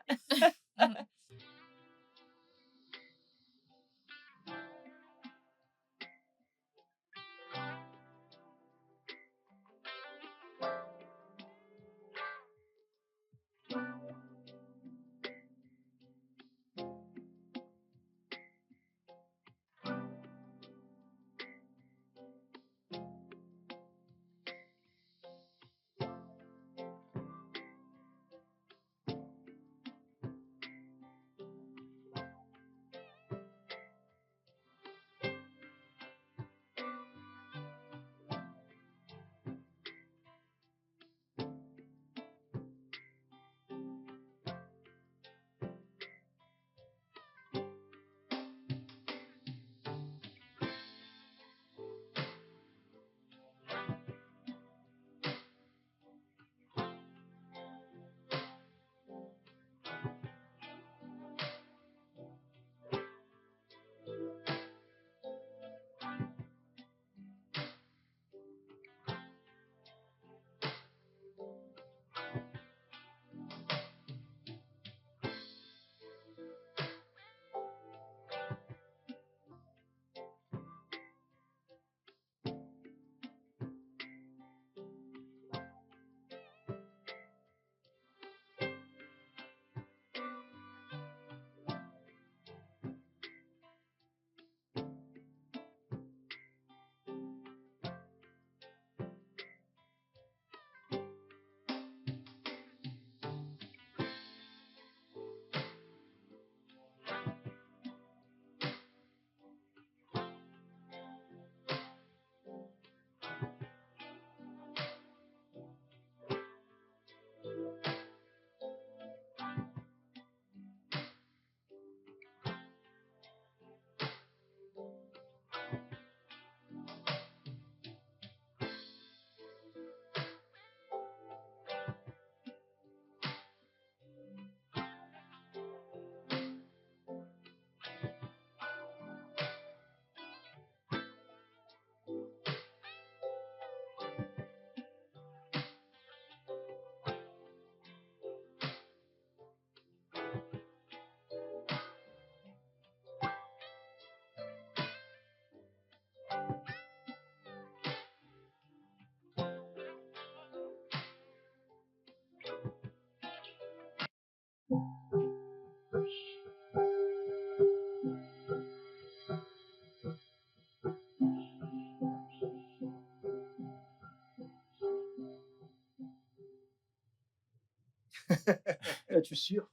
Es-tu sûr?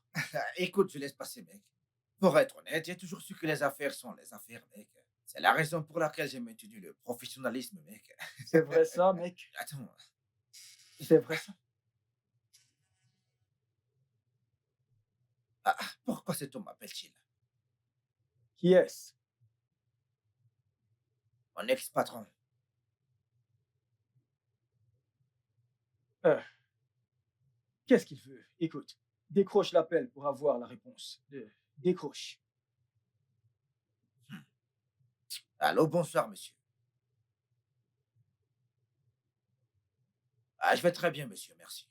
Écoute, je laisse passer, mec. Pour être honnête, j'ai toujours su que les affaires sont les affaires, mec. C'est la raison pour laquelle j'ai maintenu le professionnalisme, mec. C'est vrai ça, mec? Attends, C'est vrai ça? pourquoi cet homme m'appelle-t-il? Qui est-ce? Mon ex-patron. Euh, Qu'est-ce qu'il veut? Écoute, décroche l'appel pour avoir la réponse. Décroche. Allô, bonsoir, monsieur. Ah, je vais très bien, monsieur, merci.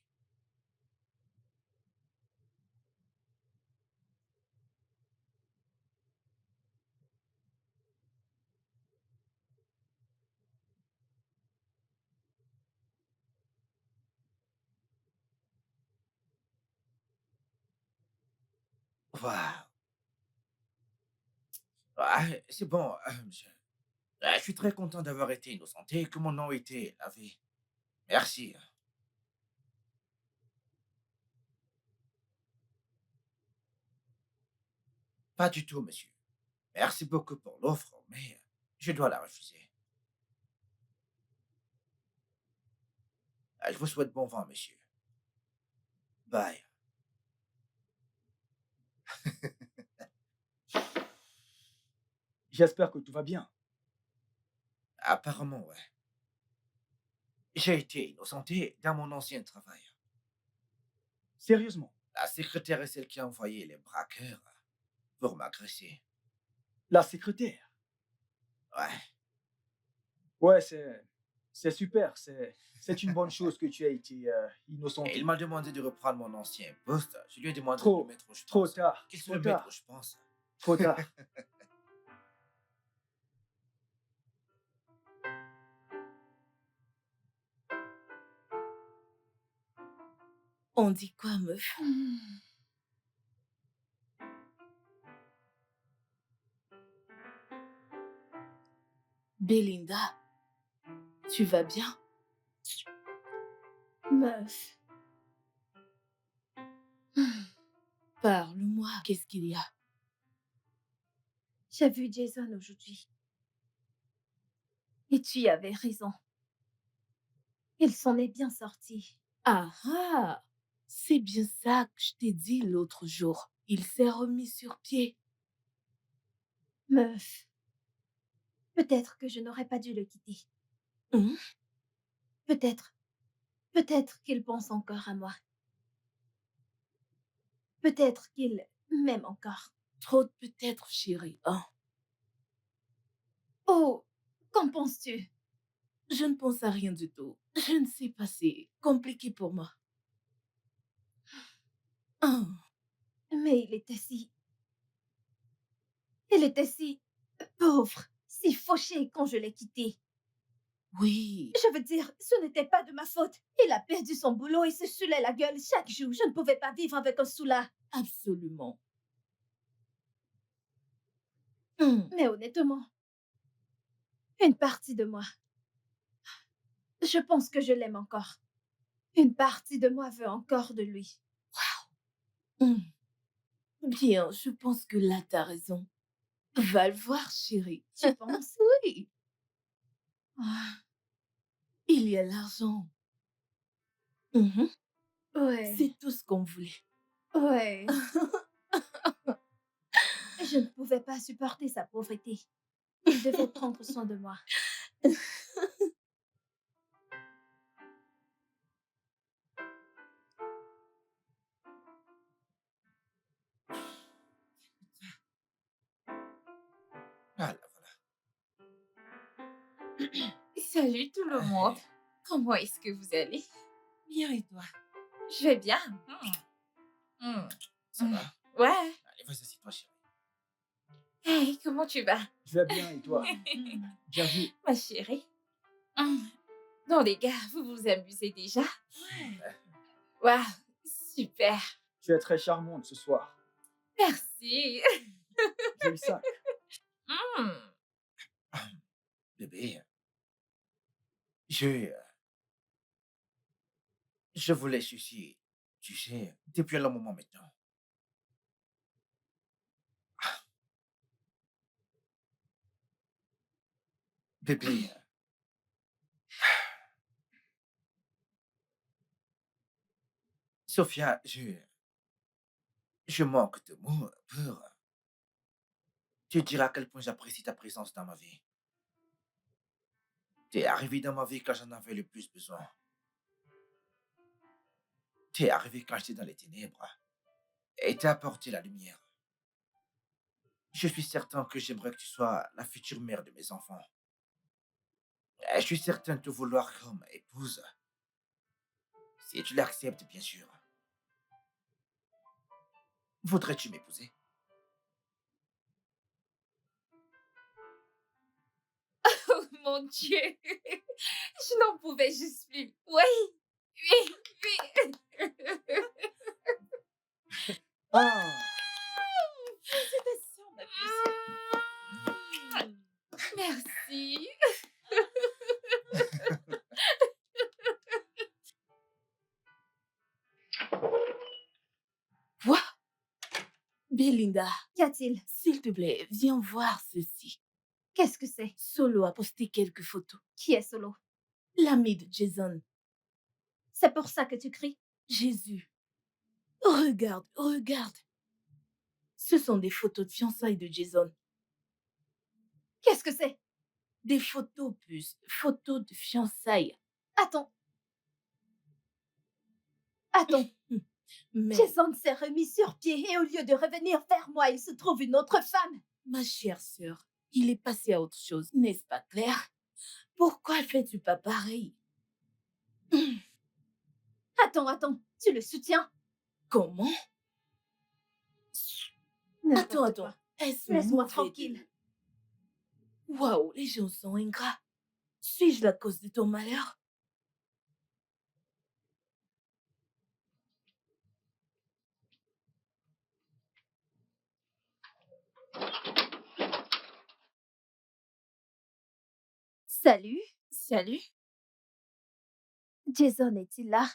Waouh. Ah, c'est bon, monsieur. Ah, je suis très content d'avoir été innocenté et que mon nom ait été lavé. Merci. Pas du tout, monsieur. Merci beaucoup pour l'offre, mais je dois la refuser. Ah, je vous souhaite bon vent, monsieur. Bye. J'espère que tout va bien. Apparemment, ouais. J'ai été innocenté dans mon ancien travail. Sérieusement. La secrétaire est celle qui a envoyé les braqueurs pour m'agresser. La secrétaire. Ouais. Ouais, c'est super. C'est une bonne chose que tu aies été innocenté. Et il m'a demandé de reprendre mon ancien poste. Je lui ai demandé de Trop, le mettre où je trop pense. tard. Qu'il se Trop le mette tard. où je pense. Trop tard. On dit quoi, meuf? Belinda, tu vas bien? Meuf. Parle-moi, qu'est-ce qu'il y a? J'ai vu Jason aujourd'hui. Et tu avais raison. Il s'en est bien sorti. Ah ah! C'est bien ça que je t'ai dit l'autre jour. Il s'est remis sur pied. Meuf. Peut-être que je n'aurais pas dû le quitter. Hum? Peut-être. Peut-être qu'il pense encore à moi. Peut-être qu'il m'aime encore. Trop de peut-être, chérie. Hein? Oh, qu'en penses-tu? Je ne pense à rien du tout. Je ne sais pas, c'est compliqué pour moi. Hein? Mais il était si... Il était si pauvre, si fauché quand je l'ai quitté. Oui, Je veux dire, ce n'était pas de ma faute. Il a perdu son boulot et se saoulait la gueule chaque jour. Je ne pouvais pas vivre avec un soulard. absolument. Hum. Mais honnêtement, une partie de moi, je pense que je l'aime encore. Une partie de moi veut encore de lui. Hum. Bien, je pense que là, t'as raison. Va le voir, chérie. Tu penses? Oui, Ah, il y a l'argent. Mhm. ouais, C'est tout ce qu'on voulait. ouais. Je ne pouvais pas supporter sa pauvreté. Il devait prendre soin de moi. Voilà, voilà. Salut tout le monde. Comment est-ce que vous allez? Bien, et toi? Je vais bien. Ça va? Ouais. Allez, vas-y, assieds-toi, chérie. Hey, comment tu vas? Je vais bien et toi? Bien vu. Ma chérie. Non, les gars, vous vous amusez déjà? Waouh, super. Tu es très charmante ce soir. Merci. Joli sac. Bébé, je voulais ceci, tu sais, depuis un long moment maintenant. Bébé, Sophia, je manque de mots pour te dire à quel point j'apprécie ta présence dans ma vie. T'es arrivé dans ma vie quand j'en avais le plus besoin. T'es arrivé quand j'étais dans les ténèbres et t'as apporté la lumière. Je suis certain que j'aimerais que tu sois la future mère de mes enfants. Et je suis certain de te vouloir comme épouse. Si tu l'acceptes, bien sûr. Voudrais-tu m'épouser? Oh mon Dieu! Je n'en pouvais juste plus. Oui, oui, oui. Ah, Félicitations, ma puce. Merci. Quoi? Belinda, Qu'y a-t-il? s'il te plaît, viens voir ceci. Qu'est-ce que c'est? Solo a posté quelques photos. Qui est Solo? L'ami de Jason. C'est pour ça que tu cries? Jésus. Regarde, regarde. Ce sont des photos de fiançailles de Jason. Qu'est-ce que c'est? Des photos, puce. Photos de fiançailles. Attends. Attends. Mais, Jason s'est remis sur pied et au lieu de revenir vers moi, il se trouve une autre femme. ma chère sœur, il est passé à autre chose, n'est-ce pas clair? Pourquoi fais-tu pas pareil? Attends. Tu le soutiens? Comment? N'importe Attends. quoi. Est-ce Laisse-moi mauvais tranquille. Waouh, les gens sont ingrats. Suis-je la cause de ton malheur? Salut. Salut. Jason est-il là?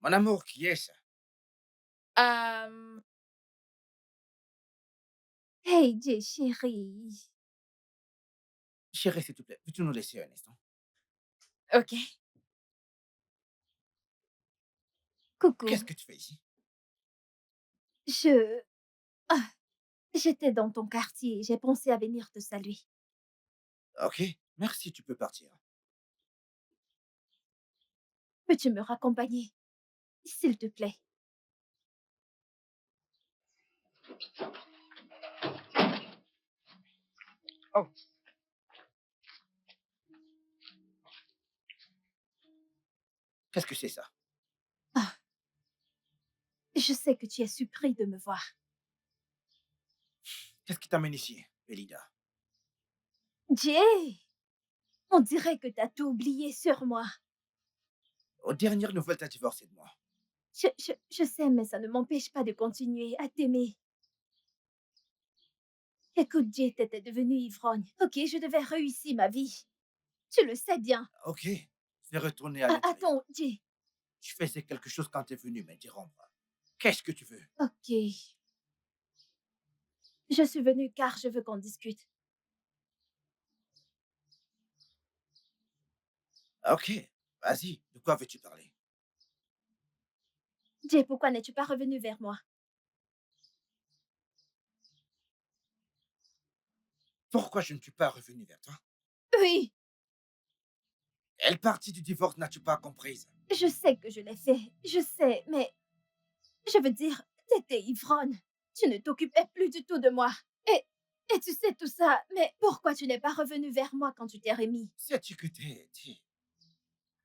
mon amour, qui est-ce? Hey, Jay, chérie. Chérie, s'il te plaît, peux-tu nous laisser un instant? OK. Coucou. Qu'est-ce que tu fais ici? Ah, j'étais dans ton quartier. J'ai pensé à venir te saluer. Ok, merci, tu peux partir. Peux-tu me raccompagner? S'il te plaît. Oh. Qu'est-ce que c'est ça? Ah, je sais que tu es surpris de me voir. Qu'est-ce qui t'amène ici, Belinda? Jay, on dirait que t'as tout oublié sur moi. Aux dernières nouvelles, t'as divorcé de moi. Je sais, mais ça ne m'empêche pas de continuer à t'aimer. Écoute, Jay, t'étais devenu ivrogne. Ok, je devais réussir ma vie. Tu le sais bien. Ok, je vais retourner à Ah, l'intérieur. attends, Jay. Je faisais quelque chose quand t'es venu m'interrompre. Qu'est-ce que tu veux? Ok. Je suis venue car je veux qu'on discute. Ok, vas-y, de quoi veux-tu parler? Jay, pourquoi n'es-tu pas revenu vers moi? Pourquoi je ne suis pas revenu vers toi? Oui, Quelle partie du divorce n'as-tu pas comprise? je sais que je l'ai fait. Je sais, mais je veux dire, t'étais ivrogne. Tu ne t'occupais plus du tout de moi. Et tu sais tout ça, mais pourquoi tu n'es pas revenu vers moi quand tu t'es remis? Sais-tu que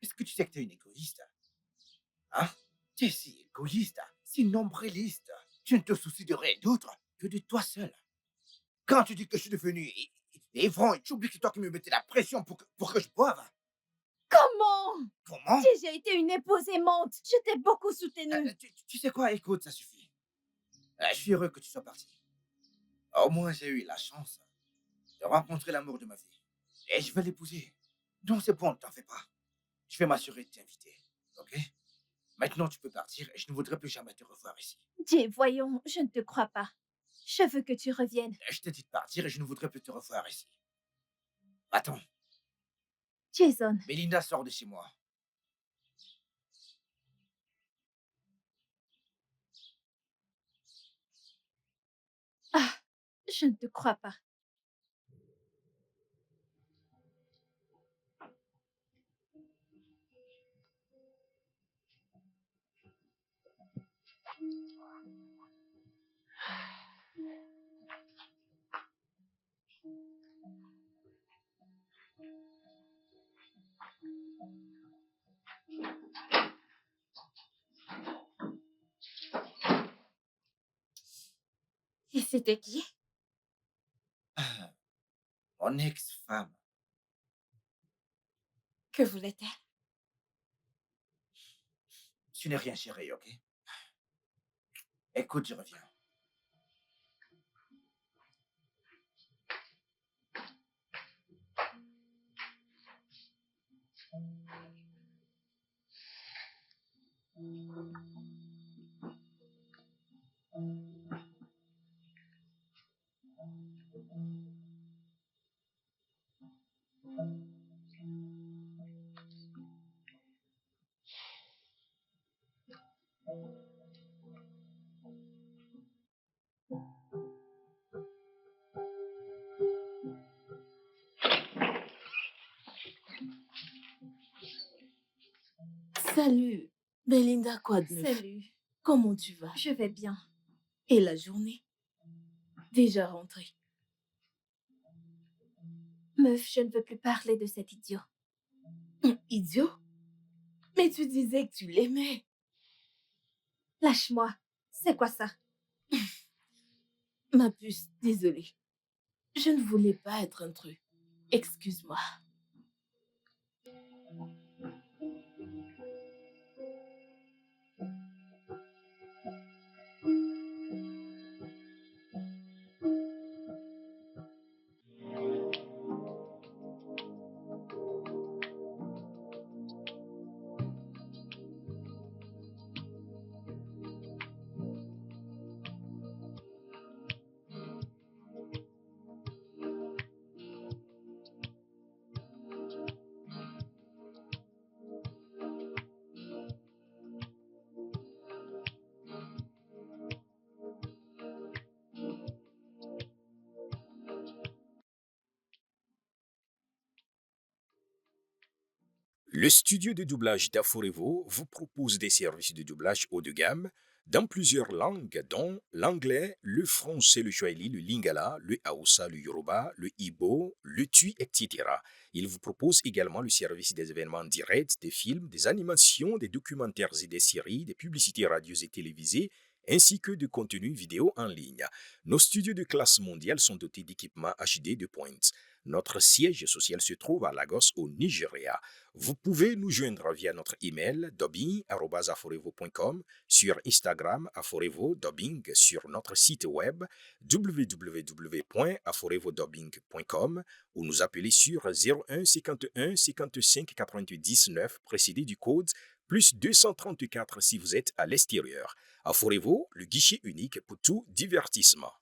est-ce que tu sais que t'es une égoïste? Hein? T'es si égoïste, si nombriliste. Tu ne te soucies de rien d'autre que de toi seul. Quand tu dis que je suis devenu ivrogne, tu oublies que c'est toi qui me mettais la pression pour que je boive. Comment? Comment? J'ai été une épouse aimante. Je t'ai beaucoup soutenue. Tu sais quoi? Écoute, ça suffit. Je suis heureux que tu sois parti. Au moins, j'ai eu la chance de rencontrer l'amour de ma vie. Et je vais l'épouser. Donc c'est bon, ne t'en fais pas. Je vais m'assurer de t'inviter. Ok? Maintenant, tu peux partir et je ne voudrais plus jamais te revoir ici. Jay, voyons, je ne te crois pas. Je veux que tu reviennes. Je t'ai dit de partir et je ne voudrais plus te revoir ici. Attends, Jason, Belinda sort de chez moi. je ne te crois pas. Et c'était qui? Mon ex-femme. Que voulait-elle? Ce n'est rien, chérie, ok? Écoute, je reviens. Salut, Belinda, quoi de neuf? Salut, Comment tu vas? je vais bien. Et la journée? Déjà rentrée. Meuf, je ne veux plus parler de cet idiot. Idiot? Mais tu disais que tu l'aimais. Lâche-moi. C'est quoi ça? Ma puce, désolée. Je ne voulais pas être un truc. Excuse-moi. Le studio de doublage d'Aforevo vous propose des services de doublage haut de gamme dans plusieurs langues, dont l'anglais, le français, le swahili, le lingala, le hausa, le yoruba, le igbo, le tui, etc. Il vous propose également le service des événements directs, des films, des animations, des documentaires et des séries, des publicités radios et télévisées, ainsi que de contenus vidéo en ligne. Nos studios de classe mondiale sont dotés d'équipements HD de pointe. Notre siège social se trouve à Lagos, au Nigeria. Vous pouvez nous joindre via notre email dubbing@aforevo.com, sur Instagram Aforevo Dubbing, sur notre site web www.aforevodubbing.com ou nous appeler sur 01 51 55 90 9 précédé du code plus 234 si vous êtes à l'extérieur. Aforevo, le guichet unique pour tout divertissement.